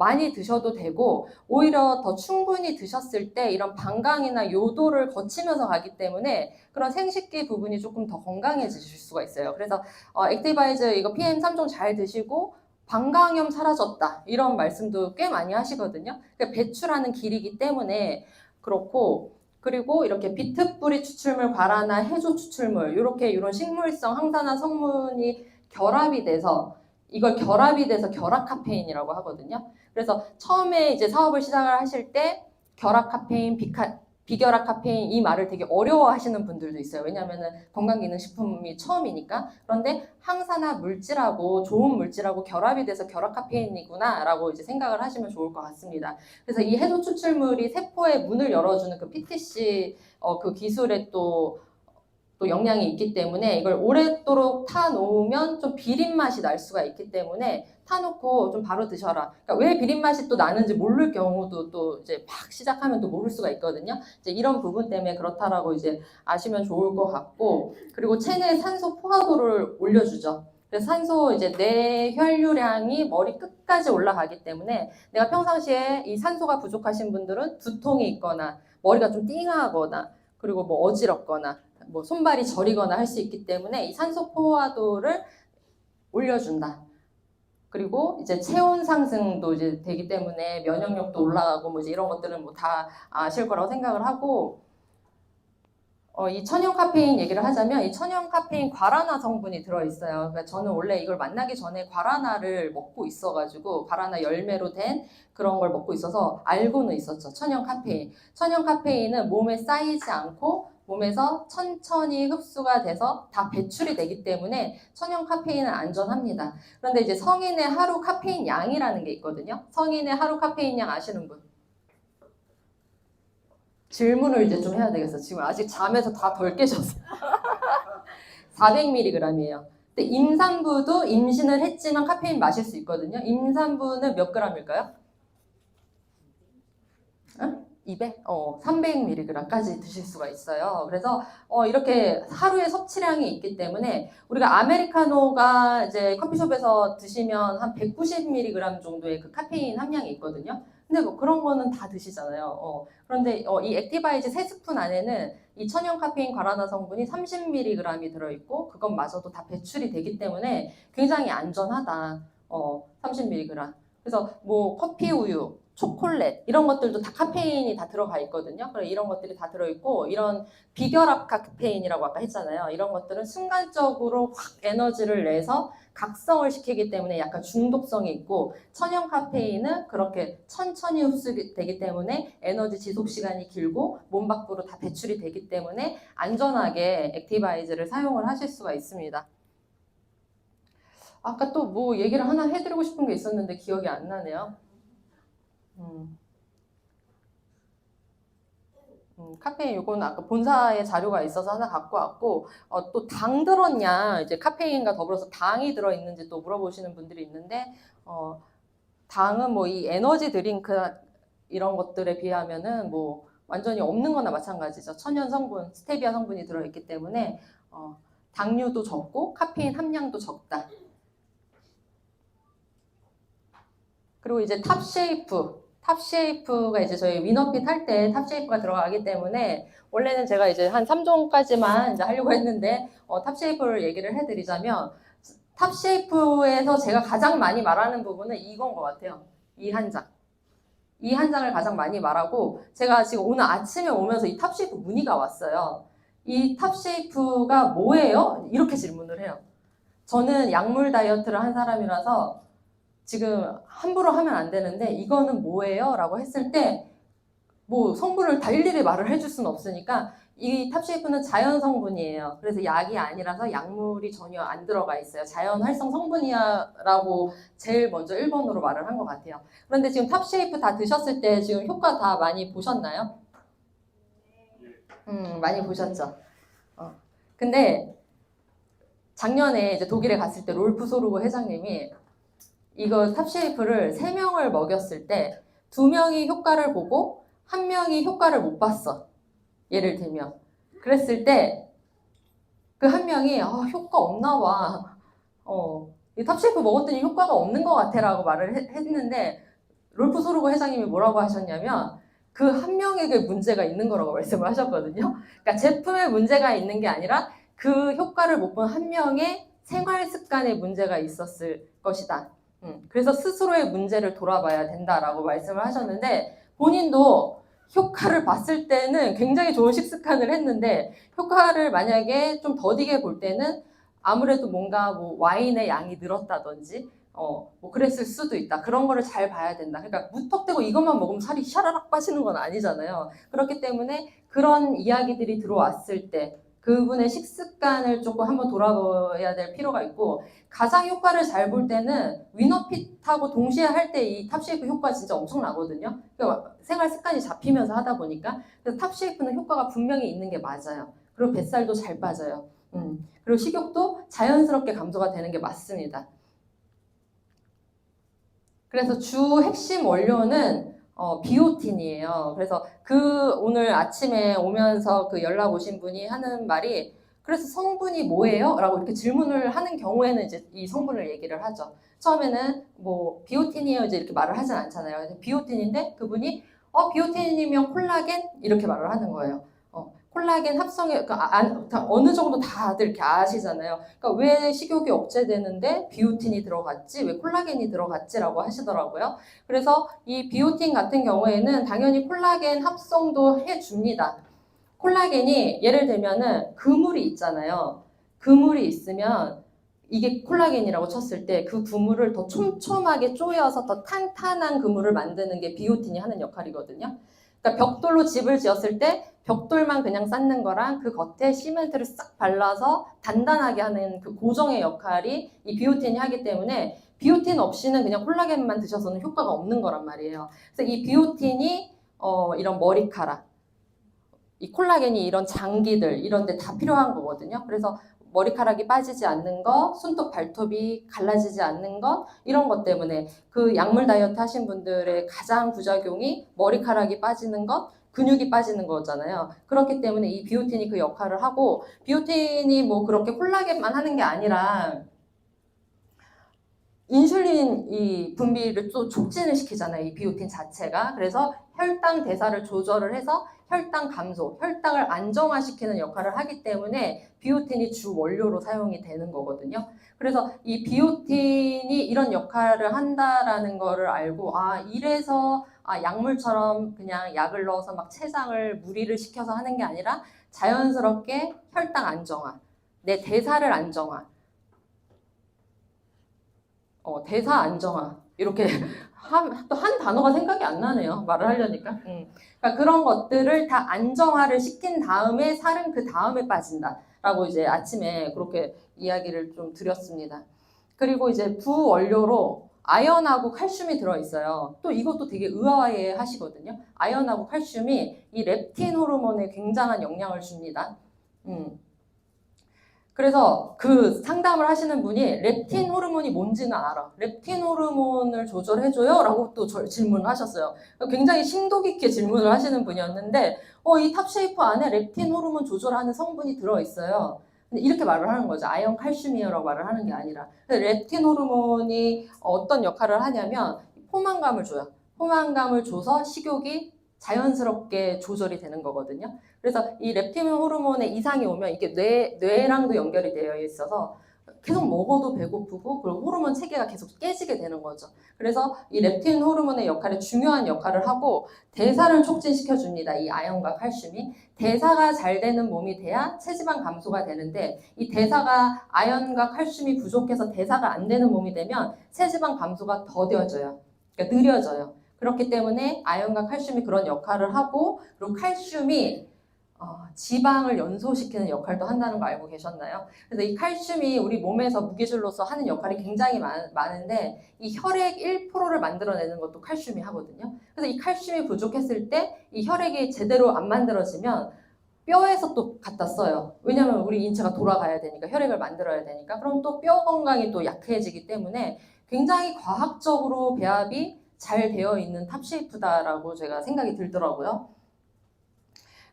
많이 드셔도 되고 오히려 더 충분히 드셨을 때 이런 방광이나 요도를 거치면서 가기 때문에 그런 생식기 부분이 조금 더 건강해지실 수가 있어요. 그래서 액티바이즈 이거 PM3종 잘 드시고 방광염 사라졌다 이런 말씀도 꽤 많이 하시거든요. 그러니까 배출하는 길이기 때문에 그렇고 그리고 이렇게 비트뿌리 추출물, 과라나 해조 추출물 이런 식물성 항산화 성분이 결합이 돼서 이걸 결합이 돼서 결합 카페인이라고 하거든요. 그래서 처음에 이제 사업을 시작을 하실 때 결합 카페인, 비결합 카페인 이 말을 되게 어려워하시는 분들도 있어요. 왜냐하면 건강기능식품이 처음이니까. 그런데 항산화 물질하고 좋은 물질하고 결합이 돼서 결합 카페인이구나라고 이제 생각을 하시면 좋을 것 같습니다. 그래서 이 해조 추출물이 세포의 문을 열어주는 그 PTC 그 기술에 또 영향이 있기 때문에 이걸 오랫도록 타놓으면 좀 비린 맛이 날 수가 있기 때문에 타놓고 좀 바로 드셔라. 그러니까 왜 비린 맛이 또 나는지 모를 경우도 또 이제 막 시작하면 또 모를 수가 있거든요. 이제 이런 부분 때문에 그렇다라고 이제 아시면 좋을 것 같고, 그리고 체내 산소 포화도를 올려주죠. 그래서 산소 이제 내 혈류량이 머리 끝까지 올라가기 때문에 내가 평상시에 이 산소가 부족하신 분들은 두통이 있거나 머리가 좀 띵하거나 그리고 어지럽거나 손발이 저리거나 할 수 있기 때문에 이 산소 포화도를 올려준다. 그리고 이제 체온 상승도 이제 되기 때문에 면역력도 올라가고 이제 이런 것들은 다 아실 거라고 생각을 하고 이 천연 카페인 얘기를 하자면 이 천연 카페인 과라나 성분이 들어있어요. 그러니까 저는 원래 이걸 만나기 전에 과라나를 먹고 있어가지고 과라나 열매로 된 그런 걸 먹고 있어서 알고는 있었죠. 천연 카페인. 천연 카페인은 몸에 쌓이지 않고 몸에서 천천히 흡수가 돼서 다 배출이 되기 때문에 천연 카페인은 안전합니다. 그런데 이제 성인의 하루 카페인 양이라는 게 있거든요. 성인의 하루 카페인 양 아시는 분? 질문을 이제 좀 해야 되겠어. 지금 아직 잠에서 다 덜 깨셔서. 400mg이에요. 근데 임산부도 임신을 했지만 카페인 마실 수 있거든요. 임산부는 몇 g일까요? 200? 300mg까지 드실 수가 있어요. 그래서 이렇게 하루에 섭취량이 있기 때문에 우리가 아메리카노가 이제 커피숍에서 드시면 한 190mg 정도의 그 카페인 함량이 있거든요. 근데 그런 거는 다 드시잖아요. 그런데 이 액티바이즈 3스푼 안에는 이 천연 카페인 과라나 성분이 30mg이 들어있고 그것마저도 다 배출이 되기 때문에 굉장히 안전하다. 30mg. 그래서 커피 우유, 초콜릿 이런 것들도 다 카페인이 다 들어가 있거든요. 그래서 이런 것들이 다 들어있고 이런 비결합 카페인이라고 아까 했잖아요. 이런 것들은 순간적으로 확 에너지를 내서 각성을 시키기 때문에 약간 중독성이 있고 천연 카페인은 그렇게 천천히 흡수되기 때문에 에너지 지속 시간이 길고 몸 밖으로 다 배출이 되기 때문에 안전하게 액티바이즈를 사용을 하실 수가 있습니다. 아까 또 얘기를 하나 해드리고 싶은 게 있었는데 기억이 안 나네요. 카페인 요거는 아까 본사에 자료가 있어서 하나 갖고 왔고 또 당 들었냐 이제 카페인과 더불어서 당이 들어있는지 또 물어보시는 분들이 있는데 당은 이 에너지 드링크 이런 것들에 비하면은 뭐 완전히 없는 거나 마찬가지죠. 천연 성분, 스테비아 성분이 들어있기 때문에 당류도 적고 카페인 함량도 적다. 그리고 이제 탑쉐이프가 이제 저희 위너핏 할 때 탑쉐이프가 들어가기 때문에 원래는 제가 이제 한 3종까지만 이제 하려고 했는데 탑쉐이프를 얘기를 해드리자면 탑쉐이프에서 제가 가장 많이 말하는 부분은 이건 것 같아요. 이 한 장. 이 한 장을 가장 많이 말하고 제가 지금 오늘 아침에 오면서 이 탑쉐이프 문의가 왔어요. 이 탑쉐이프가 뭐예요? 이렇게 질문을 해요. 저는 약물 다이어트를 한 사람이라서 지금 함부로 하면 안 되는데 이거는 뭐예요? 라고 했을 때 뭐 성분을 다 일일이 말을 해줄 수는 없으니까 이 탑쉐이프는 자연 성분이에요. 그래서 약이 아니라서 약물이 전혀 안 들어가 있어요. 자연 활성 성분이야라고 제일 먼저 1번으로 말을 한 것 같아요. 그런데 지금 탑쉐이프 다 드셨을 때 지금 효과 다 많이 보셨나요? 많이 보셨죠? 근데 작년에 이제 독일에 갔을 때 롤프 소르고 회장님이 이거 탑쉐이프를 3명을 먹였을 때 2명이 효과를 보고 1명이 효과를 못 봤어. 예를 들면. 그랬을 때 그 1명이 효과 없나 봐. 이 탑쉐이프 먹었더니 효과가 없는 것 같아 라고 말을 했는데 롤프 소르고 회장님이 뭐라고 하셨냐면 그 1명에게 문제가 있는 거라고 말씀을 하셨거든요. 그러니까 제품에 문제가 있는 게 아니라 그 효과를 못 본 1명의 생활 습관에 문제가 있었을 것이다. 그래서 스스로의 문제를 돌아봐야 된다라고 말씀을 하셨는데 본인도 효과를 봤을 때는 굉장히 좋은 식습관을 했는데 효과를 만약에 좀 더디게 볼 때는 아무래도 뭔가 뭐 와인의 양이 늘었다든지 뭐 그랬을 수도 있다. 그런 거를 잘 봐야 된다. 그러니까 무턱대고 이것만 먹으면 살이 샤라락 빠지는 건 아니잖아요. 그렇기 때문에 그런 이야기들이 들어왔을 때 그분의 식습관을 조금 한번 돌아봐야 될 필요가 있고 가장 효과를 잘 볼 때는 위너핏하고 동시에 할 때 이 탑쉐이프 효과 진짜 엄청나거든요. 그러니까 생활 습관이 잡히면서 하다 보니까 그래서 탑쉐이프는 효과가 분명히 있는 게 맞아요. 그리고 뱃살도 잘 빠져요. 그리고 식욕도 자연스럽게 감소가 되는 게 맞습니다. 그래서 주 핵심 원료는 비오틴이에요. 그래서 오늘 아침에 오면서 그 연락 오신 분이 하는 말이 그래서 성분이 뭐예요? 라고 이렇게 질문을 하는 경우에는 이제 이 성분을 얘기를 하죠. 처음에는 뭐 비오틴이에요 이제 이렇게 말을 하진 않잖아요. 비오틴인데 그분이 비오틴이면 콜라겐? 이렇게 말을 하는 거예요. 콜라겐 합성에 어느 정도 다들 이렇게 아시잖아요. 그러니까 왜 식욕이 억제되는데 비오틴이 들어갔지? 왜 콜라겐이 들어갔지라고 하시더라고요. 그래서 이 비오틴 같은 경우에는 당연히 콜라겐 합성도 해줍니다. 콜라겐이 예를 들면은 그물이 있잖아요. 그물이 있으면 이게 콜라겐이라고 쳤을 때 그 그물을 더 촘촘하게 쪼여서 더 탄탄한 그물을 만드는 게 비오틴이 하는 역할이거든요. 그러니까 벽돌로 집을 지었을 때 벽돌만 그냥 쌓는 거랑 그 겉에 시멘트를 싹 발라서 단단하게 하는 그 고정의 역할이 이 비오틴이 하기 때문에 비오틴 없이는 그냥 콜라겐만 드셔서는 효과가 없는 거란 말이에요. 그래서 이 비오틴이 이런 머리카락, 이 콜라겐이 이런 장기들 이런 데 다 필요한 거거든요. 그래서 머리카락이 빠지지 않는 것, 손톱 발톱이 갈라지지 않는 것 이런 것 때문에 그 약물 다이어트 하신 분들의 가장 부작용이 머리카락이 빠지는 것, 근육이 빠지는 거잖아요. 그렇기 때문에 이 비오틴이 그 역할을 하고 비오틴이 뭐 그렇게 콜라겐만 하는 게 아니라 인슐린 이 분비를 또 촉진을 시키잖아요. 이 비오틴 자체가. 그래서 혈당 대사를 조절을 해서 혈당 감소, 혈당을 안정화시키는 역할을 하기 때문에 비오틴이 주 원료로 사용이 되는 거거든요. 그래서 이 비오틴이 이런 역할을 한다라는 거를 알고 이래서 약물처럼 그냥 약을 넣어서 막 췌장을 무리를 시켜서 하는 게 아니라 자연스럽게 혈당 안정화, 내 대사를 안정화, 대사 안정화 이렇게 또 한 단어가 생각이 안 나네요. 말을 하려니까. 그러니까 그런 것들을 다 안정화를 시킨 다음에 살은 그 다음에 빠진다라고 이제 아침에 그렇게 이야기를 좀 드렸습니다. 그리고 이제 부원료로 아연하고 칼슘이 들어있어요. 또 이것도 되게 의아해 하시거든요. 아연하고 칼슘이 이 렙틴 호르몬에 굉장한 영향을 줍니다. 그래서 그 상담을 하시는 분이 렙틴 호르몬이 뭔지는 알아. 렙틴 호르몬을 조절해줘요? 라고 또 질문을 하셨어요. 굉장히 심도 깊게 질문을 하시는 분이었는데, 이 탑쉐이프 안에 렙틴 호르몬 조절하는 성분이 들어있어요. 근데 이렇게 말을 하는 거죠. 아연 칼슘이에요라고 말을 하는 게 아니라. 렙틴 호르몬이 어떤 역할을 하냐면, 포만감을 줘요. 포만감을 줘서 식욕이 자연스럽게 조절이 되는 거거든요. 그래서 이 렙틴 호르몬의 이상이 오면 이게 뇌랑도 연결이 되어 있어서 계속 먹어도 배고프고 그리고 호르몬 체계가 계속 깨지게 되는 거죠. 그래서 이 렙틴 호르몬의 역할이 중요한 역할을 하고 대사를 촉진시켜 줍니다. 이 아연과 칼슘이. 대사가 잘 되는 몸이 돼야 체지방 감소가 되는데 이 대사가 아연과 칼슘이 부족해서 대사가 안 되는 몸이 되면 체지방 감소가 더뎌져요. 그러니까 느려져요. 그렇기 때문에 아연과 칼슘이 그런 역할을 하고 그리고 칼슘이 지방을 연소시키는 역할도 한다는 거 알고 계셨나요? 그래서 이 칼슘이 우리 몸에서 무기질로서 하는 역할이 굉장히 많은데 이 혈액 1%를 만들어내는 것도 칼슘이 하거든요. 그래서 이 칼슘이 부족했을 때 이 혈액이 제대로 안 만들어지면 뼈에서 또 갖다 써요. 왜냐하면 우리 인체가 돌아가야 되니까 혈액을 만들어야 되니까 그럼 또 뼈 건강이 또 약해지기 때문에 굉장히 과학적으로 배합이 잘 되어 있는 탑쉐이프다라고 제가 생각이 들더라고요.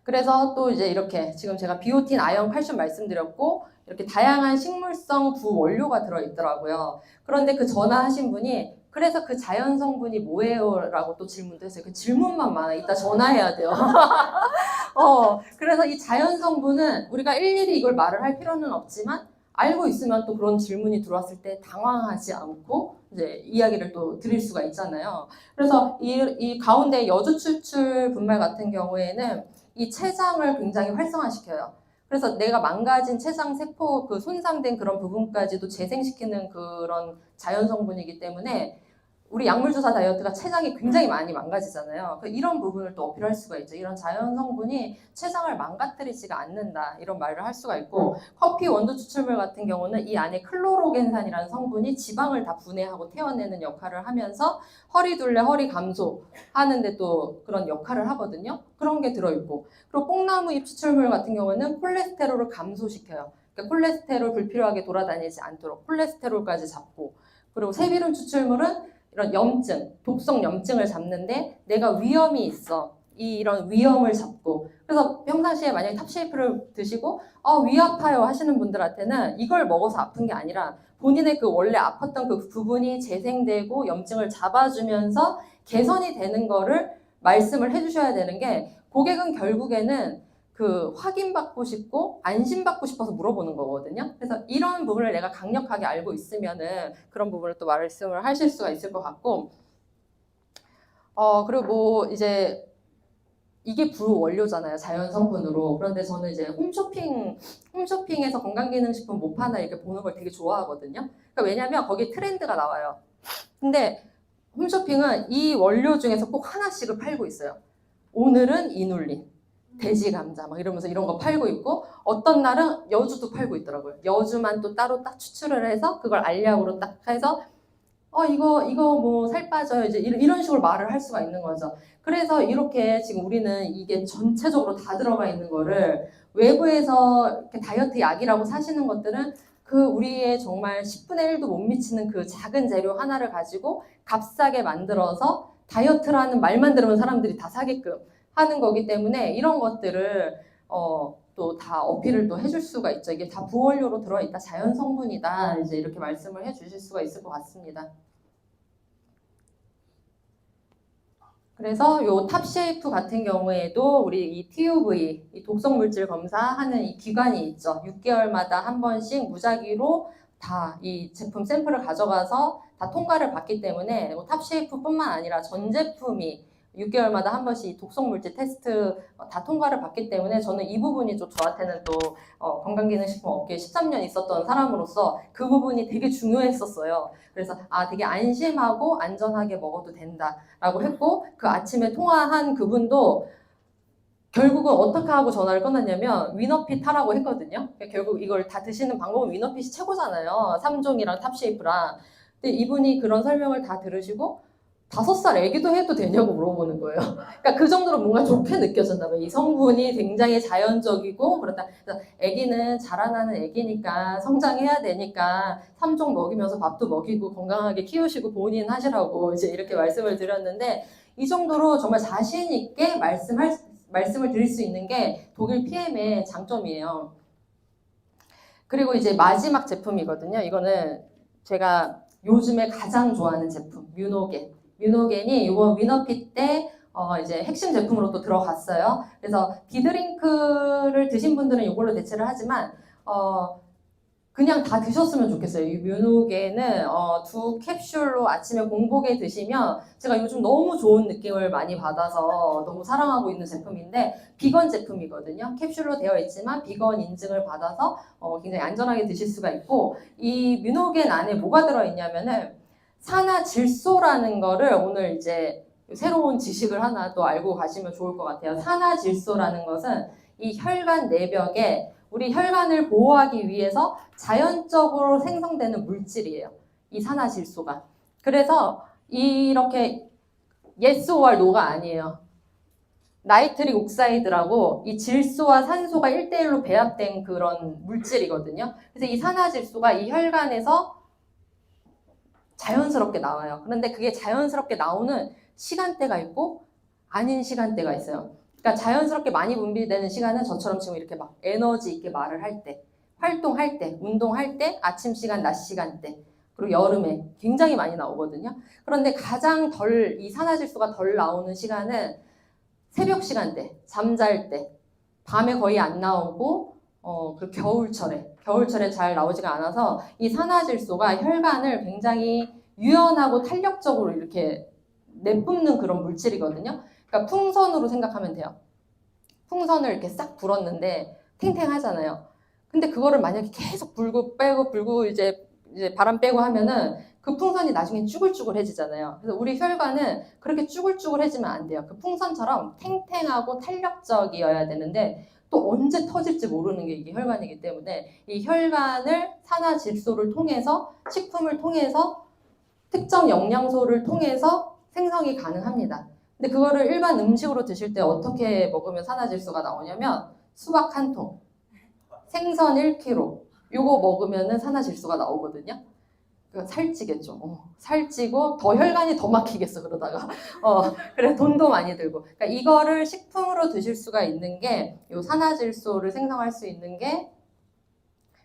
그래서 또 이제 이렇게 지금 제가 비오틴, 아연, 칼슘 말씀드렸고 이렇게 다양한 식물성 부원료가 들어있더라고요. 그런데 그 전화하신 분이 그래서 그 자연 성분이 뭐예요? 라고 또 질문도 했어요. 그 질문만 많아. 이따 전화해야 돼요. 그래서 이 자연 성분은 우리가 일일이 이걸 말을 할 필요는 없지만 알고 있으면 또 그런 질문이 들어왔을 때 당황하지 않고 이제 이야기를 또 드릴 수가 있잖아요. 그래서 이 가운데 여주 추출 분말 같은 경우에는 이 췌장을 굉장히 활성화시켜요. 그래서 내가 망가진 췌장 세포 그 손상된 그런 부분까지도 재생시키는 그런 자연 성분이기 때문에 우리 약물주사 다이어트가 췌장이 굉장히 많이 망가지잖아요. 이런 부분을 또 어필할 수가 있죠. 이런 자연 성분이 췌장을 망가뜨리지가 않는다. 이런 말을 할 수가 있고 커피 원두 추출물 같은 경우는 이 안에 클로로겐산이라는 성분이 지방을 다 분해하고 태워내는 역할을 하면서 허리둘레, 허리 감소하는데 또 그런 역할을 하거든요. 그런 게 들어있고 그리고 뽕나무 잎 추출물 같은 경우는 콜레스테롤을 감소시켜요. 그러니까 콜레스테롤 불필요하게 돌아다니지 않도록 콜레스테롤까지 잡고 그리고 새비름 추출물은 이런 염증, 독성 염증을 잡는데 내가 위험이 있어. 이런 위험을 잡고 그래서 평상시에 만약에 탑쉐이프를 드시고 위 아파요 하시는 분들한테는 이걸 먹어서 아픈 게 아니라 본인의 그 원래 아팠던 그 부분이 재생되고 염증을 잡아주면서 개선이 되는 거를 말씀을 해주셔야 되는 게 고객은 결국에는 그 확인받고 싶고 안심받고 싶어서 물어보는 거거든요. 그래서 이런 부분을 내가 강력하게 알고 있으면은 그런 부분을 또 말씀을 하실 수가 있을 것 같고 그리고 뭐 이제 이게 부원료잖아요. 자연 성분으로. 그런데 저는 이제 홈쇼핑에서 건강기능식품 못 파나 이렇게 보는 걸 되게 좋아하거든요. 그러니까 왜냐면 거기 트렌드가 나와요. 근데 홈쇼핑은 이 원료 중에서 꼭 하나씩을 팔고 있어요. 오늘은 이눌린. 돼지 감자 막 이러면서 이런 거 팔고 있고 어떤 날은 여주도 팔고 있더라고요. 여주만 또 따로 딱 추출을 해서 그걸 알약으로 딱 해서 이거 뭐 살 빠져요. 이제 이런 식으로 말을 할 수가 있는 거죠. 그래서 이렇게 지금 우리는 이게 전체적으로 다 들어가 있는 거를 외부에서 이렇게 다이어트 약이라고 사시는 것들은 그 우리의 정말 10분의 1도 못 미치는 그 작은 재료 하나를 가지고 값싸게 만들어서 다이어트라는 말만 들으면 사람들이 다 사게끔 하는 거기 때문에 이런 것들을 또 다 어필을 또 해줄 수가 있죠. 이게 다 부원료로 들어있다, 자연 성분이다. 이제 이렇게 말씀을 해주실 수가 있을 것 같습니다. 그래서 요 탑쉐이프 같은 경우에도 우리 이 TUV, 이 독성 물질 검사하는 이 기관이 있죠. 6개월마다 한 번씩 무작위로 다 이 제품 샘플을 가져가서 다 통과를 받기 때문에 탑쉐이프뿐만 아니라 전 제품이 6개월마다 한 번씩 독성물질 테스트 다 통과를 받기 때문에 저는 이 부분이 좀 저한테는 또 건강기능식품 업계에 13년 있었던 사람으로서 그 부분이 되게 중요했었어요. 그래서 되게 안심하고 안전하게 먹어도 된다라고 했고 그 아침에 통화한 그분도 결국은 어떻게 하고 전화를 끊었냐면 위너핏 하라고 했거든요. 결국 이걸 다 드시는 방법은 위너핏이 최고잖아요. 3종이랑 탑쉐이프랑. 근데 이분이 그런 설명을 다 들으시고 5살 애기도 해도 되냐고 물어보는 거예요. 그러니까 그 정도로 뭔가 좋게 느껴졌나 봐요. 이 성분이 굉장히 자연적이고 그렇다. 그래서 애기는 자라나는 애기니까 성장해야 되니까 3종 먹이면서 밥도 먹이고 건강하게 키우시고 본인 하시라고 이제 이렇게 말씀을 드렸는데 이 정도로 정말 자신 있게 말씀을 드릴 수 있는 게 독일 PM의 장점이에요. 그리고 이제 마지막 제품이거든요. 이거는 제가 요즘에 가장 좋아하는 제품, 뮤노겐. 뮤노겐이 이번 위너피 때 이제 핵심 제품으로 또 들어갔어요. 그래서 디드링크를 드신 분들은 이걸로 대체를 하지만 그냥 다 드셨으면 좋겠어요. 이 뮤노겐은 2캡슐로 아침에 공복에 드시면 제가 요즘 너무 좋은 느낌을 많이 받아서 너무 사랑하고 있는 제품인데 비건 제품이거든요. 캡슐로 되어 있지만 비건 인증을 받아서 굉장히 안전하게 드실 수가 있고 이 뮤노겐 안에 뭐가 들어있냐면은 산화질소라는 거를 오늘 이제 새로운 지식을 하나 또 알고 가시면 좋을 것 같아요. 산화질소라는 것은 이 혈관 내벽에 우리 혈관을 보호하기 위해서 자연적으로 생성되는 물질이에요. 이 산화질소가. 그래서 이렇게 yes or no가 아니에요. 나이트릭 옥사이드라고 이 질소와 산소가 1대1로 배합된 그런 물질이거든요. 그래서 이 산화질소가 이 혈관에서 자연스럽게 나와요. 그런데 그게 자연스럽게 나오는 시간대가 있고 아닌 시간대가 있어요. 그러니까 자연스럽게 많이 분비되는 시간은 저처럼 지금 이렇게 막 에너지 있게 말을 할 때, 활동할 때, 운동할 때, 아침 시간, 낮 시간대, 그리고 여름에 굉장히 많이 나오거든요. 그런데 가장 이 산화질소가 덜 나오는 시간은 새벽 시간대, 잠잘 때, 밤에 거의 안 나오고 그 겨울철에 잘 나오지가 않아서 이 산화질소가 혈관을 굉장히 유연하고 탄력적으로 이렇게 내뿜는 그런 물질이거든요. 그러니까 풍선으로 생각하면 돼요. 풍선을 이렇게 싹 불었는데 탱탱하잖아요. 근데 그거를 만약에 계속 불고 빼고 불고 이제 바람 빼고 하면은 그 풍선이 나중에 쭈글쭈글해지잖아요. 그래서 우리 혈관은 그렇게 쭈글쭈글해지면 안 돼요. 그 풍선처럼 탱탱하고 탄력적이어야 되는데 또 언제 터질지 모르는 게 이게 혈관이기 때문에 이 혈관을 산화질소를 통해서 식품을 통해서 특정 영양소를 통해서 생성이 가능합니다. 근데 그거를 일반 음식으로 드실 때 어떻게 먹으면 산화질소가 나오냐면 수박 한 통, 생선 1kg 요거 먹으면은 산화질소가 나오거든요. 살찌겠죠. 살찌고 더 혈관이 더 막히겠어 그러다가 그래 돈도 많이 들고. 그러니까 이거를 식품으로 드실 수가 있는 게 요 산화질소를 생성할 수 있는 게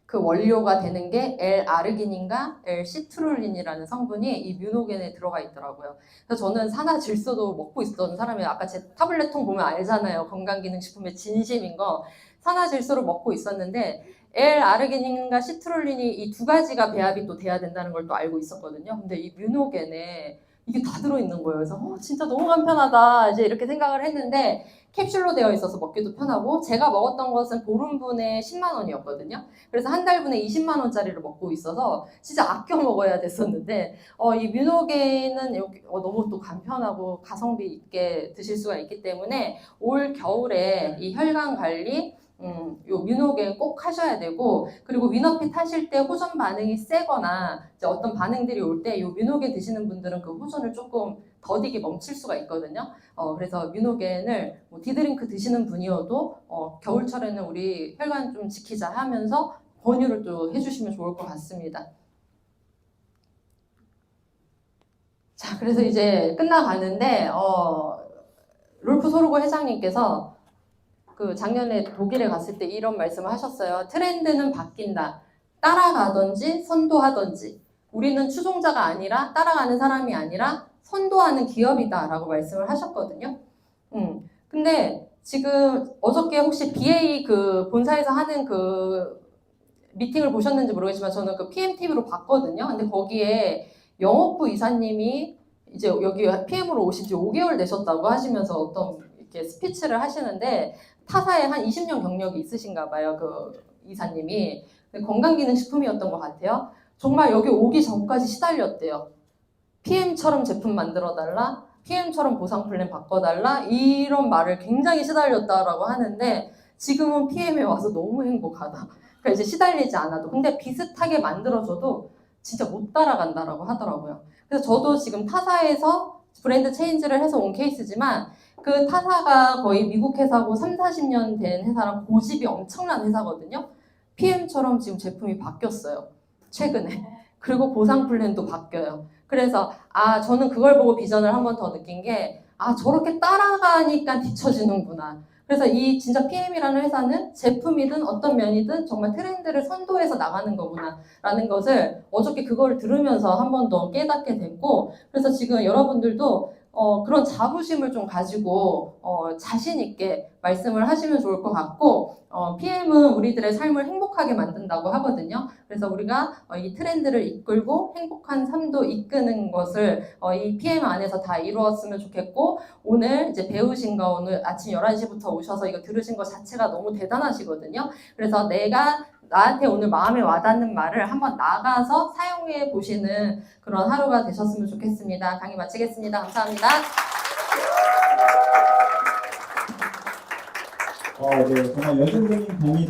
그 원료가 되는 게 L-아르기닌과 L-시트룰린이라는 성분이 이 뮤노겐에 들어가 있더라고요. 그래서 저는 산화질소도 먹고 있었던 사람이에요. 아까 제 타블렛통 보면 알잖아요. 건강기능식품의 진심인 거. 산화질소를 먹고 있었는데 L-아르기닌과 시트룰린이 이 두 가지가 배합이 또 돼야 된다는 걸 또 알고 있었거든요. 근데 이 뮤노겐에 이게 다 들어있는 거예요. 그래서 진짜 너무 간편하다 이제 이렇게 생각을 했는데 캡슐로 되어 있어서 먹기도 편하고 제가 먹었던 것은 보름분에 10만 원이었거든요. 그래서 한 달분에 20만 원짜리를 먹고 있어서 진짜 아껴 먹어야 됐었는데 이 뮤노겐은 너무 또 간편하고 가성비 있게 드실 수가 있기 때문에 올 겨울에 이 혈관 관리 요 뮤노겐 꼭 하셔야 되고 그리고 위너핏 하실 때 호전 반응이 세거나 이제 어떤 반응들이 올 때 요 뮤노겐 드시는 분들은 그 호전을 조금 더디게 멈출 수가 있거든요. 그래서 뮤노겐을 디드링크 드시는 분이어도 겨울철에는 우리 혈관 좀 지키자 하면서 권유를 또 해주시면 좋을 것 같습니다. 자, 그래서 이제 끝나가는데 롤프 소르고 회장님께서 그 작년에 독일에 갔을 때 이런 말씀을 하셨어요. 트렌드는 바뀐다. 따라가든지 선도하든지. 우리는 추종자가 아니라 따라가는 사람이 아니라 선도하는 기업이다 라고 말씀을 하셨거든요. 근데 지금 어저께 혹시 BA 그 본사에서 하는 그 미팅을 보셨는지 모르겠지만 저는 그 PMTV로 봤거든요. 근데 거기에 영업부 이사님이 이제 여기 PM으로 오신 지 5개월 되셨다고 하시면서 어떤 이렇게 스피치를 하시는데 타사에 한 20년 경력이 있으신가 봐요. 그 이사님이. 건강기능식품이었던 것 같아요. 정말 여기 오기 전까지 시달렸대요. PM처럼 제품 만들어달라, PM처럼 보상 플랜 바꿔달라 이런 말을 굉장히 시달렸다라고 하는데 지금은 PM에 와서 너무 행복하다. 그러니까 이제 시달리지 않아도. 근데 비슷하게 만들어줘도 진짜 못 따라간다라고 하더라고요. 그래서 저도 지금 타사에서 브랜드 체인지를 해서 온 케이스지만 그 타사가 거의 미국 회사고 3, 40년 된 회사랑 고집이 엄청난 회사거든요. PM처럼 지금 제품이 바뀌었어요. 최근에. 그리고 보상 플랜도 바뀌어요. 그래서 저는 그걸 보고 비전을 한 번 더 느낀 게 저렇게 따라가니까 뒤처지는구나. 그래서 이 진짜 PM이라는 회사는 제품이든 어떤 면이든 정말 트렌드를 선도해서 나가는 거구나 라는 것을 어저께 그걸 들으면서 한 번 더 깨닫게 됐고, 그래서 지금 여러분들도 그런 자부심을 좀 가지고 자신 있게 말씀을 하시면 좋을 것 같고, PM은 우리들의 삶을 행복하게 만든다고 하거든요. 그래서 우리가 이 트렌드를 이끌고 행복한 삶도 이끄는 것을 이 PM 안에서 다 이루었으면 좋겠고, 오늘 이제 배우신 거 오늘 아침 11시부터 오셔서 이거 들으신 거 자체가 너무 대단하시거든요. 그래서 내가 나한테 오늘 마음에 와닿는 말을 한번 나가서 사용해 보시는 그런 하루가 되셨으면 좋겠습니다. 강의 마치겠습니다. 감사합니다. 네, 정말 여전적인 강의